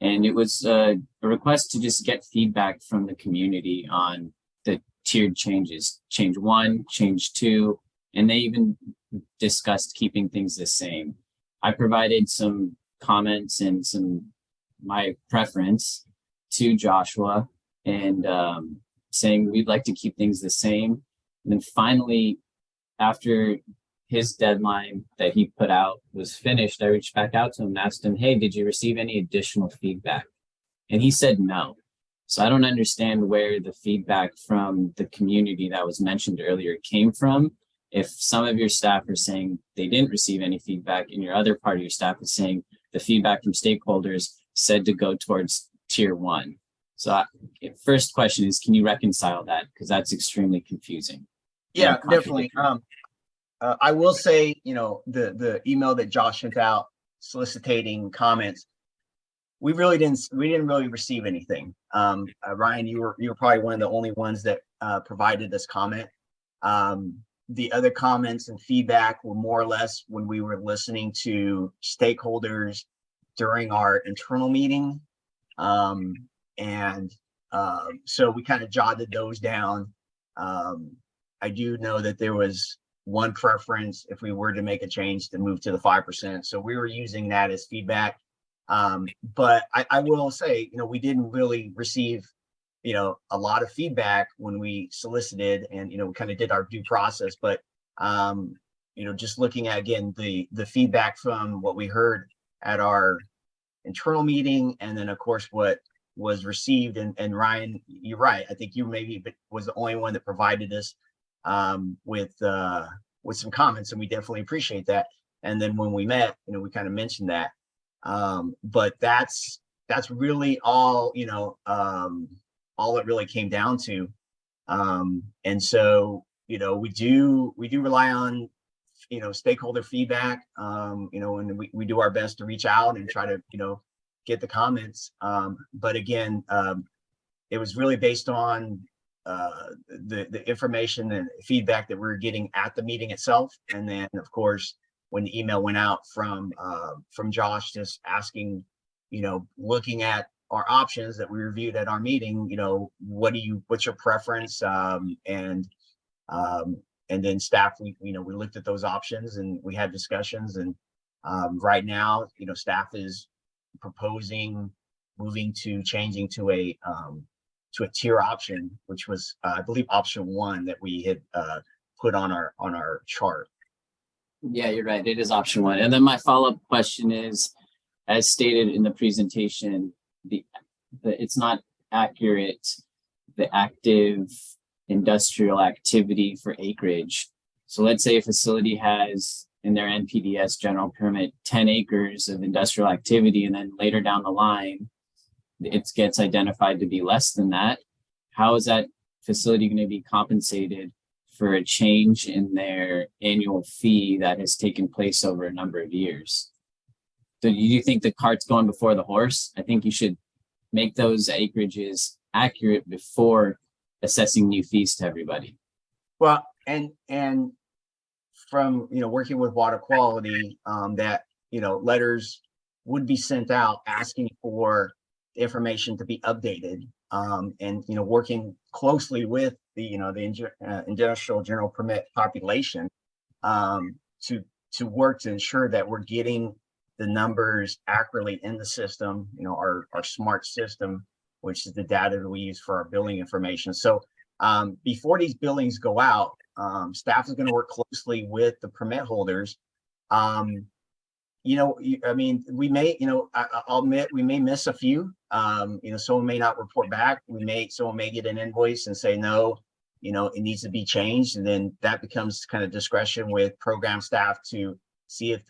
H: and it was a request to just get feedback from the community on the tiered changes, change 1, change 2, and they even discussed keeping things the same. I provided some comments and my preference to Joshua, and saying we'd like to keep things the same. And then finally, after his deadline that he put out was finished, I reached back out to him and asked him, hey, did you receive any additional feedback? And he said no. So I don't understand where the feedback from the community that was mentioned earlier came from. If some of your staff are saying they didn't receive any feedback, and your other part of your staff is saying the feedback from stakeholders said to go towards tier 1. So first question is, can you reconcile that? Because that's extremely confusing.
A: Yeah, definitely. I will say, the email that Josh sent out soliciting comments, we didn't really receive anything. Ryan, you were probably one of the only ones that provided this comment. The other comments and feedback were more or less when we were listening to stakeholders during our internal meeting. So we kind of jotted those down. I do know that there was one preference if we were to make a change to move to the 5%. So we were using that as feedback. But I will say, we didn't really receive, a lot of feedback when we solicited, and, we kind of did our due process. But, just looking at, again, the feedback from what we heard at our internal meeting, and then of course what was received, and Ryan, you're right. I think you maybe was the only one that provided us with some comments, and we definitely appreciate that. And then when we met, we kind of mentioned that. But that's really all, all it really came down to. And so, we do rely on, stakeholder feedback, and we do our best to reach out and try to, get the comments. But again, it was really based on the information and feedback that we were getting at the meeting itself. And then of course, when the email went out from Josh, just asking, looking at our options that we reviewed at our meeting, what's your preference? And then staff, we looked at those options and we had discussions, and right now, staff is proposing moving to changing to a tier option, which was I believe option 1 that we had put on our chart.
H: Yeah, you're right. It is option 1. And then my follow-up question is, as stated in the presentation, it's not accurate, the active industrial activity for acreage. So let's say a facility has in their NPDES general permit 10 acres of industrial activity, and then later down the line, it gets identified to be less than that. How is that facility going to be compensated for a change in their annual fee that has taken place over a number of years? So do you think the cart's going before the horse? I think you should make those acreages accurate before assessing new fees to everybody.
A: Well, and from working with water quality, that letters would be sent out asking for the information to be updated, and working closely with the industrial general permit population to work to ensure that we're getting the numbers accurately in the system, our smart system, which is the data that we use for our billing information. So before these billings go out, staff is going to work closely with the permit holders. I mean, we may, I'll admit we may miss a few. Someone may not report back. Someone may get an invoice and say, no, it needs to be changed. And then that becomes kind of discretion with program staff to see if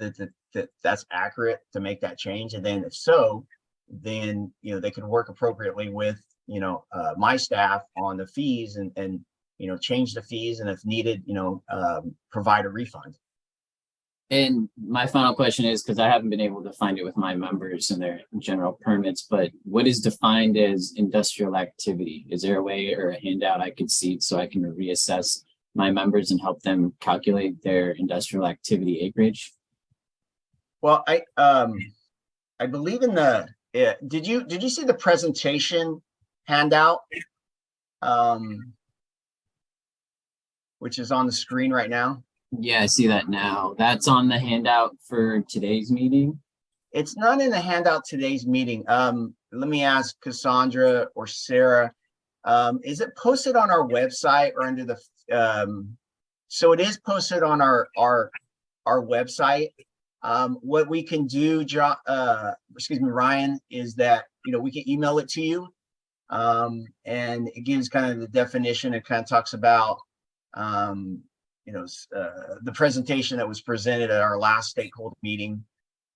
A: that's accurate to make that change. And then if so, then, they can work appropriately with, my staff on the fees and change the fees. And if needed, provide a refund.
H: And my final question is, because I haven't been able to find it with my members and their general permits, but what is defined as industrial activity? Is there a way or a handout I could see so I can reassess my members and help them calculate their industrial activity acreage?
A: Well, I believe in did you see the presentation handout, which is on the screen right now?
H: Yeah, I see that now. That's on the handout for today's meeting.
A: It's not in the handout today's meeting. Let me ask Cassandra or Sarah. Is it posted on our website or under the? So it is posted on our website. What we can do, Ryan, is that we can email it to you, and it gives kind of the definition. It kind of talks about the presentation that was presented at our last stakeholder meeting.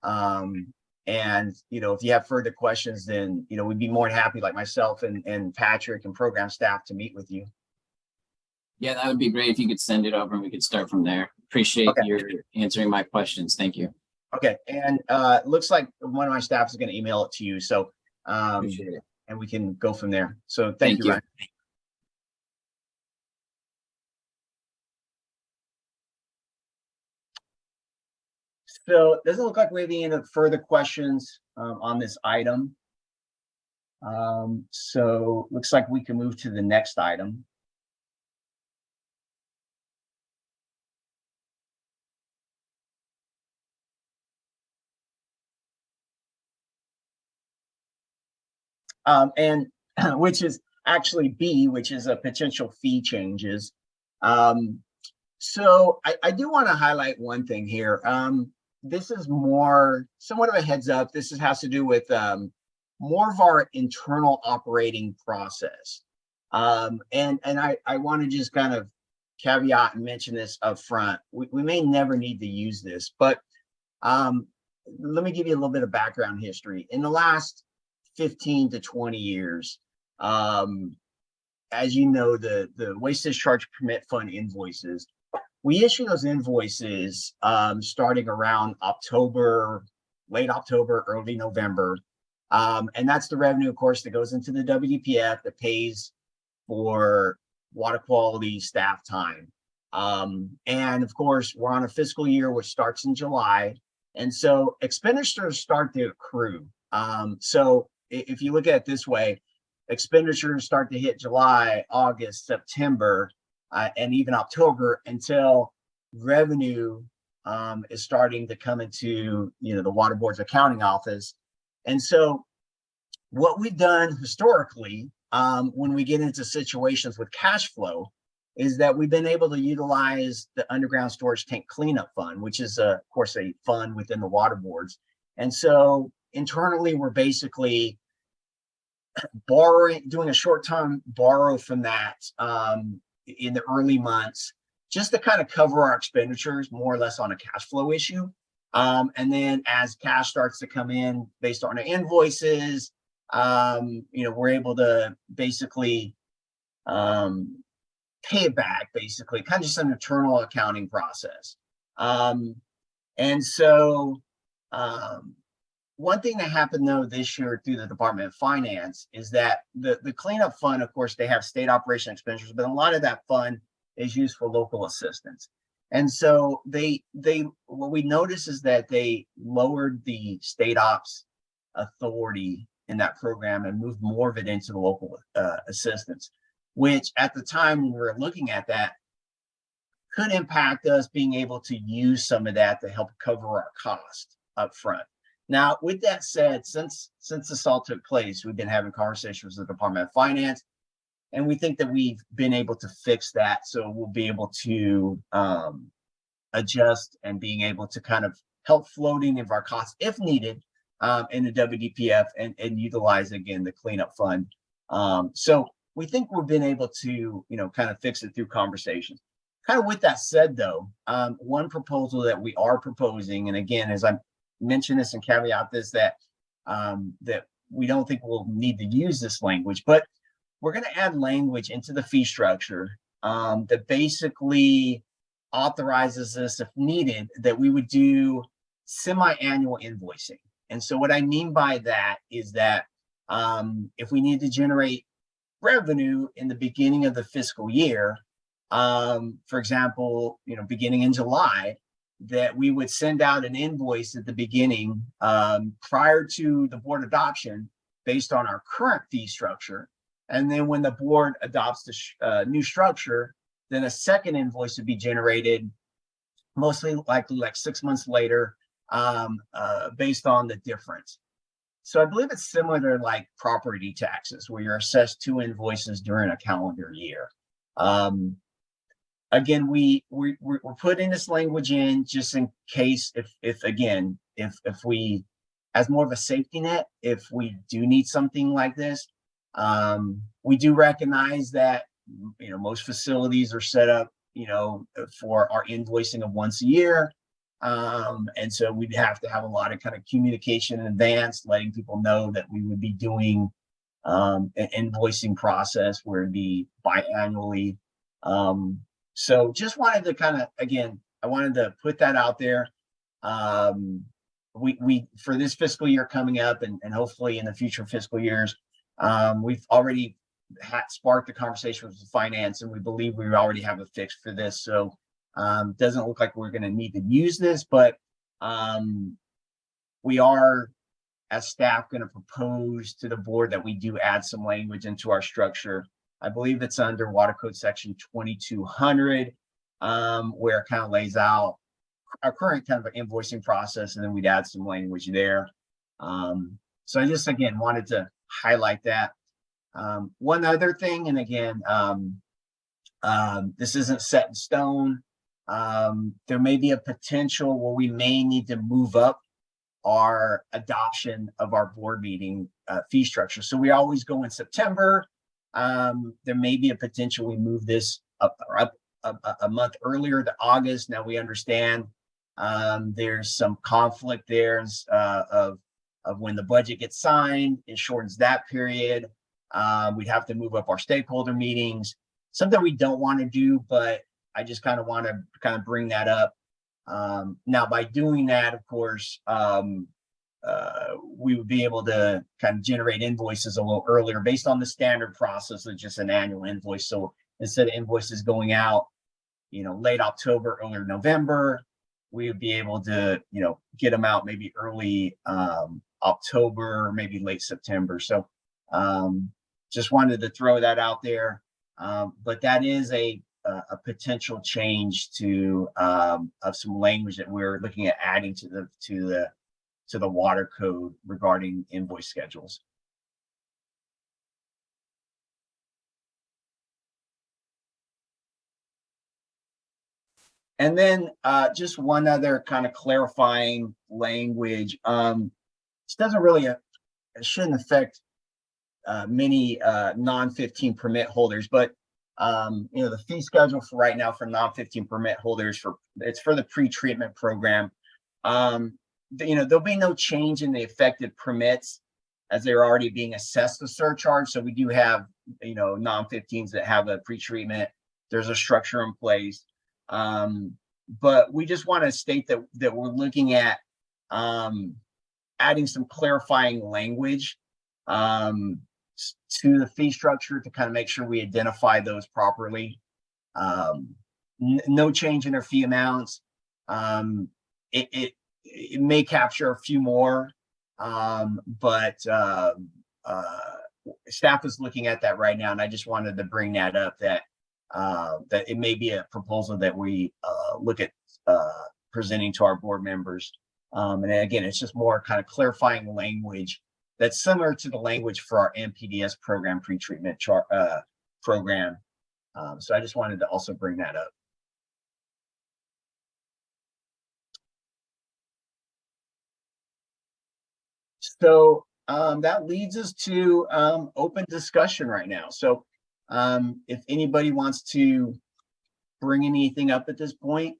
A: And, if you have further questions, then, we'd be more than happy, like myself and Patrick and program staff, to meet with you.
H: Yeah, that would be great if you could send it over and we could start from there. Appreciate your answering my questions. Thank you.
A: Okay. And looks like one of my staff is going to email it to you. So,
H: Appreciate it.
A: and we can go from there. So thank you, Ryan. So it doesn't look like we have any further questions on this item. So looks like we can move to the next item. And which is actually B, which is a potential fee changes. So I do want to highlight one thing here. This is somewhat of a heads up. This has to do with more of our internal operating process. And I want to just kind of caveat and mention this up front. We may never need to use this, but let me give you a little bit of background history. In the last 15 to 20 years, as you know, the Waste Discharge Permit Fund invoices, we issue those invoices starting around late October, early November. And that's the revenue, of course, that goes into the WDPF that pays for water quality staff time. And of course, we're on a fiscal year which starts in July. And so expenditures start to accrue. So if you look at it this way, expenditures start to hit July, August, September, and even October until revenue is starting to come into the Water Board's accounting office. And so what we've done historically, when we get into situations with cash flow, is that we've been able to utilize the underground storage tank cleanup fund, which is, of course, a fund within the water boards. And so internally, we're basically doing a short-term borrow from that in the early months, just to kind of cover our expenditures more or less on a cash flow issue. And then as cash starts to come in based on our invoices, we're able to basically pay it back, basically, kind of just an internal accounting process. And so one thing that happened though this year through the Department of Finance is that the cleanup fund, of course, they have state operation expenditures, but a lot of that fund is used for local assistance. And so what we noticed is that they lowered the state ops authority in that program and moved more of it into the local assistance, which at the time when we were looking at that could impact us being able to use some of that to help cover our cost up front. Now, with that said, since this all took place, we've been having conversations with the Department of Finance, and we think that we've been able to fix that. So we'll be able to adjust and being able to kind of help floating of our costs if needed in the WDPF and utilize again the cleanup fund. So we think we've been able to, kind of fix it through conversations. Kind of with that said, though, one proposal that we are proposing, and again, as I mentioned this and caveat this, that we don't think we'll need to use this language, but we're going to add language into the fee structure that basically authorizes us, if needed, that we would do semi-annual invoicing. And so what I mean by that is that if we need to generate revenue in the beginning of the fiscal year, for example, beginning in July, that we would send out an invoice at the beginning prior to the board adoption based on our current fee structure. And then when the board adopts the new structure, then a second invoice would be generated, mostly likely like 6 months later, based on the difference. So I believe it's similar to like property taxes, where you're assessed 2 invoices during a calendar year. Again, we're putting this language in just in case if we, as more of a safety net, if we do need something like this. We do recognize that, most facilities are set up, for our invoicing of once a year. And so we'd have to have a lot of kind of communication in advance, letting people know that we would be doing an invoicing process where it'd be biannually. So just wanted to kind of, again, I wanted to put that out there. We for this fiscal year coming up and hopefully in the future fiscal years, we've already sparked the conversation with finance, and we believe we already have a fix for this. So doesn't look like we're going to need to use this, but we are, as staff, going to propose to the board that we do add some language into our structure. I believe it's under Water Code Section 2200, where it kind of lays out our current kind of invoicing process, and then we'd add some language there. So I just, again, wanted to highlight that. One other thing, and again, this isn't set in stone. There may be a potential where we may need to move up our adoption of our board meeting fee structure. So we always go in September. There may be a potential we move this up a month earlier to August. Now we understand there's some conflict there of when the budget gets signed. It shortens that period. We'd have to move up our stakeholder meetings, something we don't want to do, but I just kind of want to kind of bring that up. Now, by doing that, of course, we would be able to kind of generate invoices a little earlier based on the standard process of just an annual invoice. So instead of invoices going out, late October, early November, we would be able to, get them out maybe early October, maybe late September. So just wanted to throw that out there. But that is a potential change to of some language that we're looking at adding to the water code regarding invoice schedules. And then just one other kind of clarifying language. This doesn't really, it shouldn't affect many non-15 permit holders, but the fee schedule for right now for non-15 permit holders it's for the pre-treatment program. There'll be no change in the affected permits as they're already being assessed a surcharge. So we do have, non-15s that have a pre-treatment. There's a structure in place. But we just want to state that we're looking at adding some clarifying language to the fee structure to kind of make sure we identify those properly. No change in their fee amounts. It may capture a few more, but staff is looking at that right now, and I just wanted to bring that up that it may be a proposal that we look at presenting to our board members. And again, it's just more kind of clarifying language that's similar to the language for our NPDS program pre-treatment program. So I just wanted to also bring that up. So that leads us to open discussion right now. So if anybody wants to bring anything up at this point,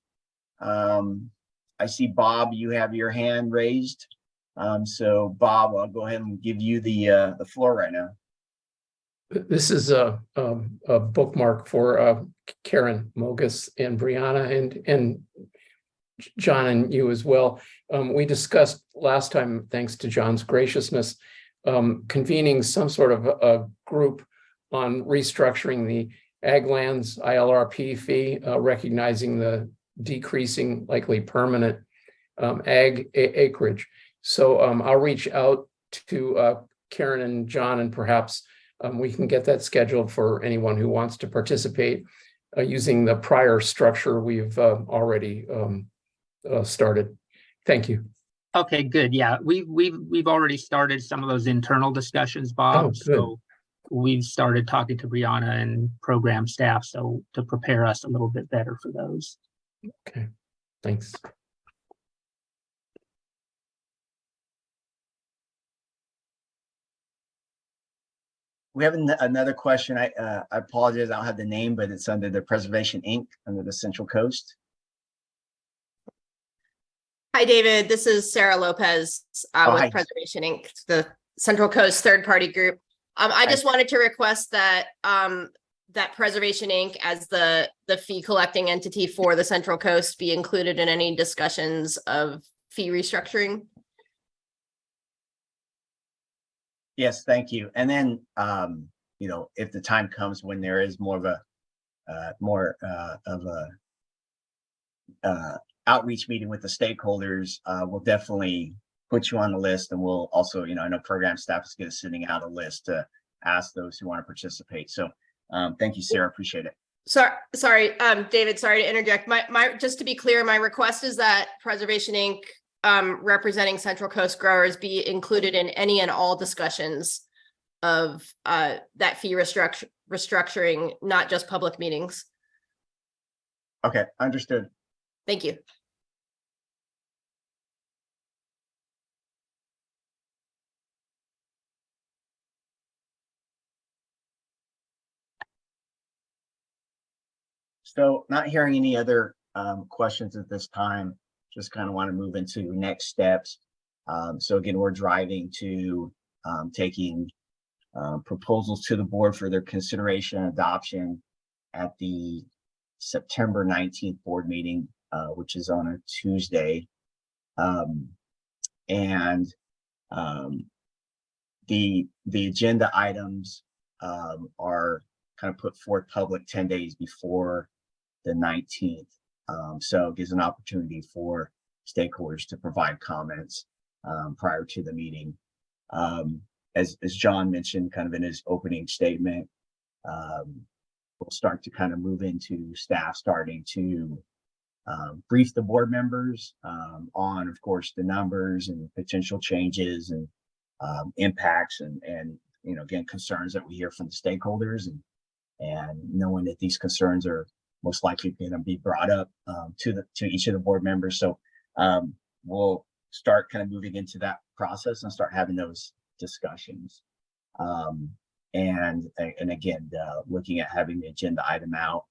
A: I see Bob, you have your hand raised. So Bob, I'll go ahead and give you the floor right now.
C: This is a bookmark for Karen Mogus and Brianna and John and you as well. We discussed last time, thanks to John's graciousness, convening some sort of a group on restructuring the ag lands ILRP fee, recognizing the decreasing, likely permanent ag acreage. So I'll reach out to Karen and John, and perhaps we can get that scheduled for anyone who wants to participate using the prior structure we've already started. Thank you.
B: Okay, good. Yeah, we've already started some of those internal discussions, Bob.
C: Oh, good.
B: So we've started talking to Brianna and program staff, so to prepare us a little bit better for those.
C: Okay, thanks.
A: We have another question. I apologize, I don't have the name, but it's under the Preservation Inc. under the Central Coast.
K: Hi, David. This is Sarah Lopez with
A: Hi.
K: Preservation Inc., the Central Coast third-party group. I just wanted to request that that Preservation Inc. as the fee collecting entity for the Central Coast be included in any discussions of fee restructuring.
A: Yes, thank you. And then, if the time comes when there is more of a outreach meeting with the stakeholders, we'll definitely put you on the list, and we'll also, I know program staff is going to sending out a list to ask those who want to participate. So thank you, Sarah. Appreciate it.
K: Sorry, David, sorry to interject. My just to be clear, my request is that Preservation Inc. Representing Central Coast growers be included in any and all discussions of that fee restructuring, not just public meetings.
A: Okay, understood.
K: Thank you.
A: So not hearing any other questions at this time, just kind of want to move into next steps. So again, we're driving to taking proposals to the board for their consideration and adoption at the September 19th board meeting, which is on a Tuesday. The agenda items are kind of put forth public 10 days before the 19th. So it gives an opportunity for stakeholders to provide comments prior to the meeting. As John mentioned kind of in his opening statement, we'll start to kind of move into staff starting to brief the board members on, of course, the numbers and potential changes and impacts and again, concerns that we hear from the stakeholders, and knowing that these concerns are most likely going to be brought up to each of the board members. So we'll start kind of moving into that process and start having those discussions. And again, looking at having the agenda item out,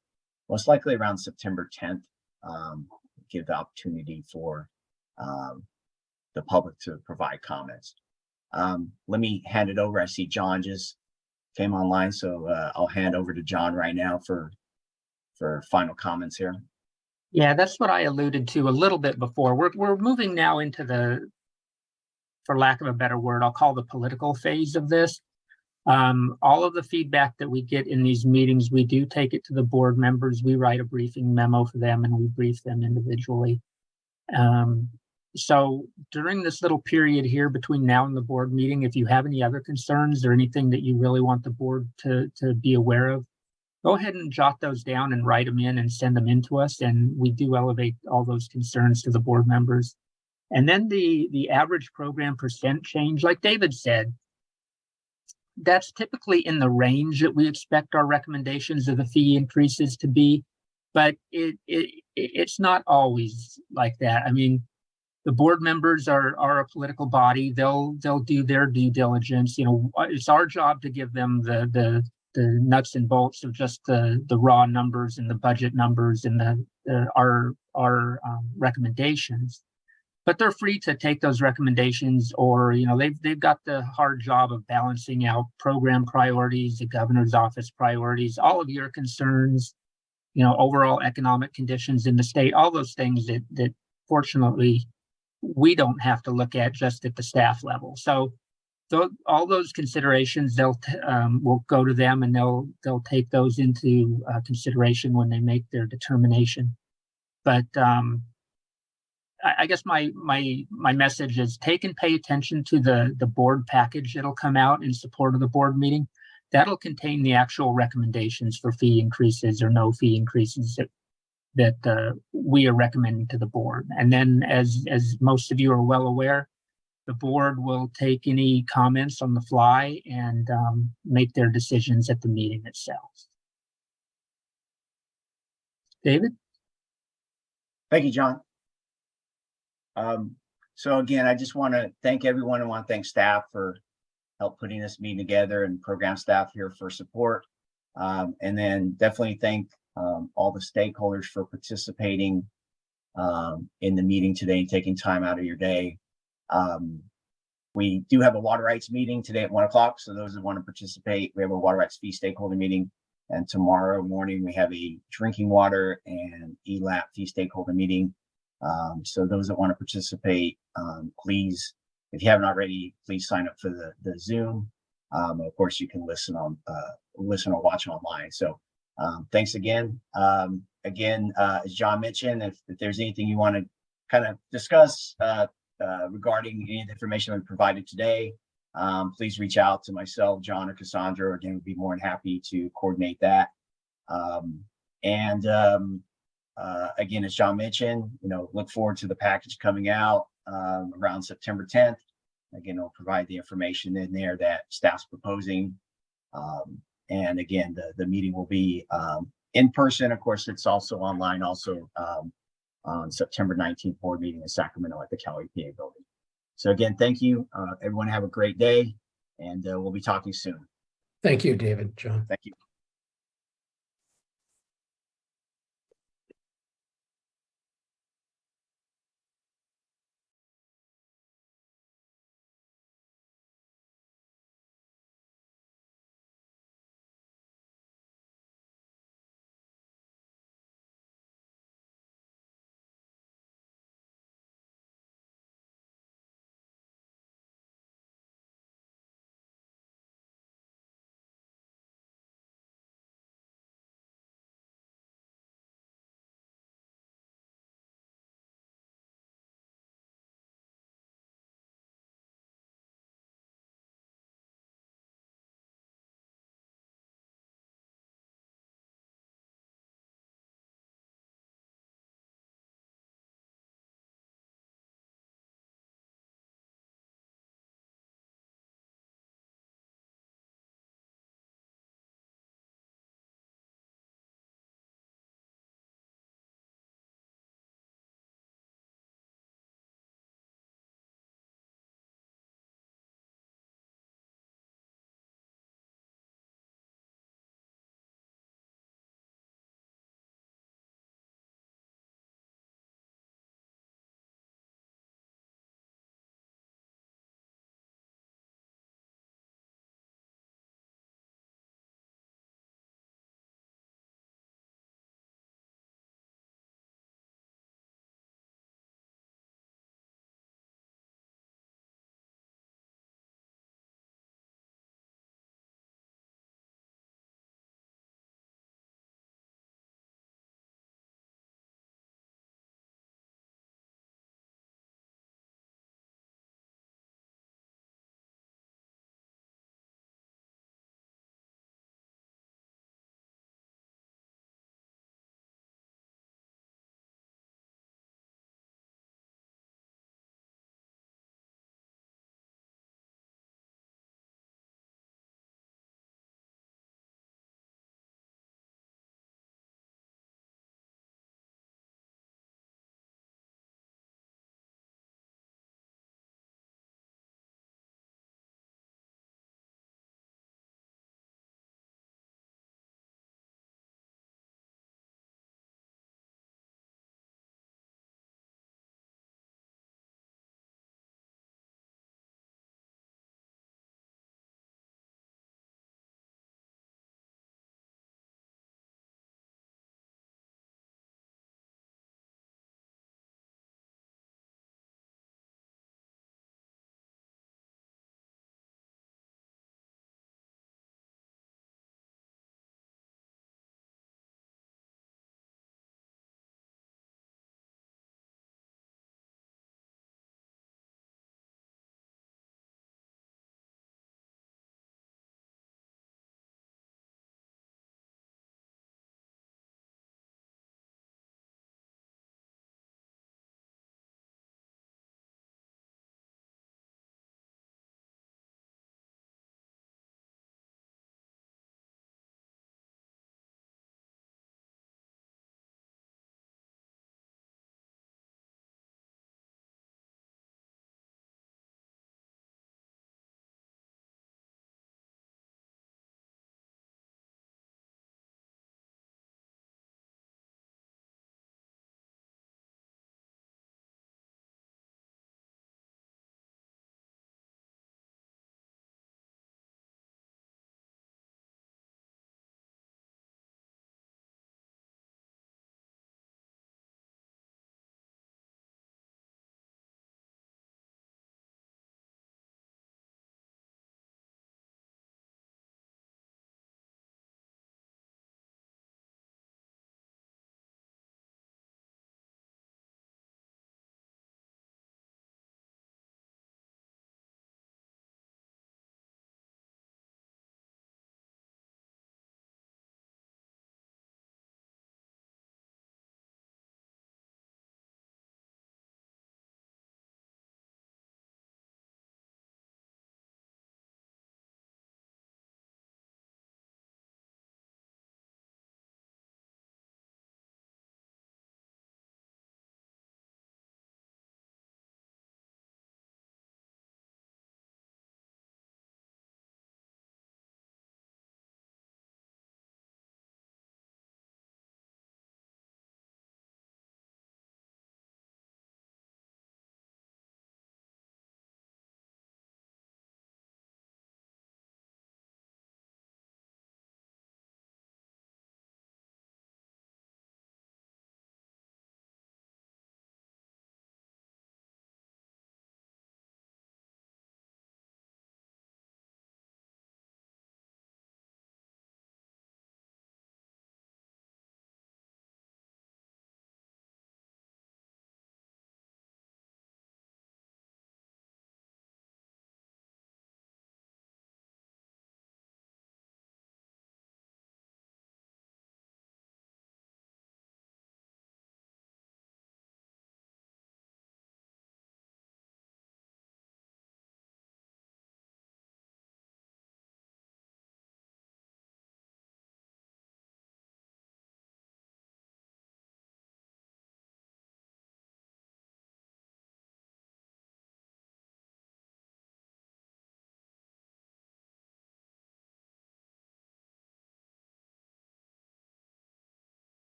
A: most likely around September 10th, give the opportunity for the public to provide comments. Let me hand it over. I see John just came online, so I'll hand over to John right now for final comments here.
B: Yeah, that's what I alluded to a little bit before. We're moving now into the, for lack of a better word, I'll call the political phase of this. All of the feedback that we get in these meetings, we do take it to the board members. We write a briefing memo for them and we brief them individually. So during this little period here between now and the board meeting, if you have any other concerns or anything that you really want the board to be aware of, go ahead and jot those down and write them in and send them in to us. And we do elevate all those concerns to the board members. And then the average program percent change, like David said, that's typically in the range that we expect our recommendations of the fee increases to be, but it's not always like that. I mean, the board members are a political body. They'll do their due diligence. You know, it's our job to give them the nuts and bolts of just the raw numbers and the budget numbers and our recommendations. But they're free to take those recommendations, or you know, they've got the hard job of balancing out program priorities, the governor's office priorities, all of your concerns, you know, overall economic conditions in the state, all those things that fortunately we don't have to look at just at the staff level. So all those considerations, will go to them, and they'll take those into consideration when they make their determination. But I guess my message is take and pay attention to the board package that'll come out in support of the board meeting. That'll contain the actual recommendations for fee increases or no fee increases that we are recommending to the board. And then as most of you are well aware, the board will take any comments on the fly and make their decisions at the meeting itself. David?
A: Thank you, John. So again, I just want to thank everyone. I want to thank staff for help putting this meeting together and program staff here for support. And then definitely thank all the stakeholders for participating in the meeting today and taking time out of your day. We do have a water rights meeting today at 1 o'clock. So those that want to participate, we have a water rights fee stakeholder meeting. And tomorrow morning, we have a drinking water and ELAP fee stakeholder meeting. So those that want to participate, please, if you haven't already, please sign up for the Zoom. Of course, you can listen or watch online. So thanks again. As John mentioned, if there's anything you want to kind of discuss regarding any of the information we provided today, please reach out to myself, John, or Cassandra. Again, we'd be more than happy to coordinate that. Again, as John mentioned, you know, look forward to the package coming out around September 10th. Again, it'll provide the information in there that staff's proposing. And again, the meeting will be in person. Of course, it's also online, also on September 19th board meeting in Sacramento at the Cal EPA building. So again, thank you. Everyone have a great day, and we'll be talking soon.
C: Thank you, David, John.
A: Thank you.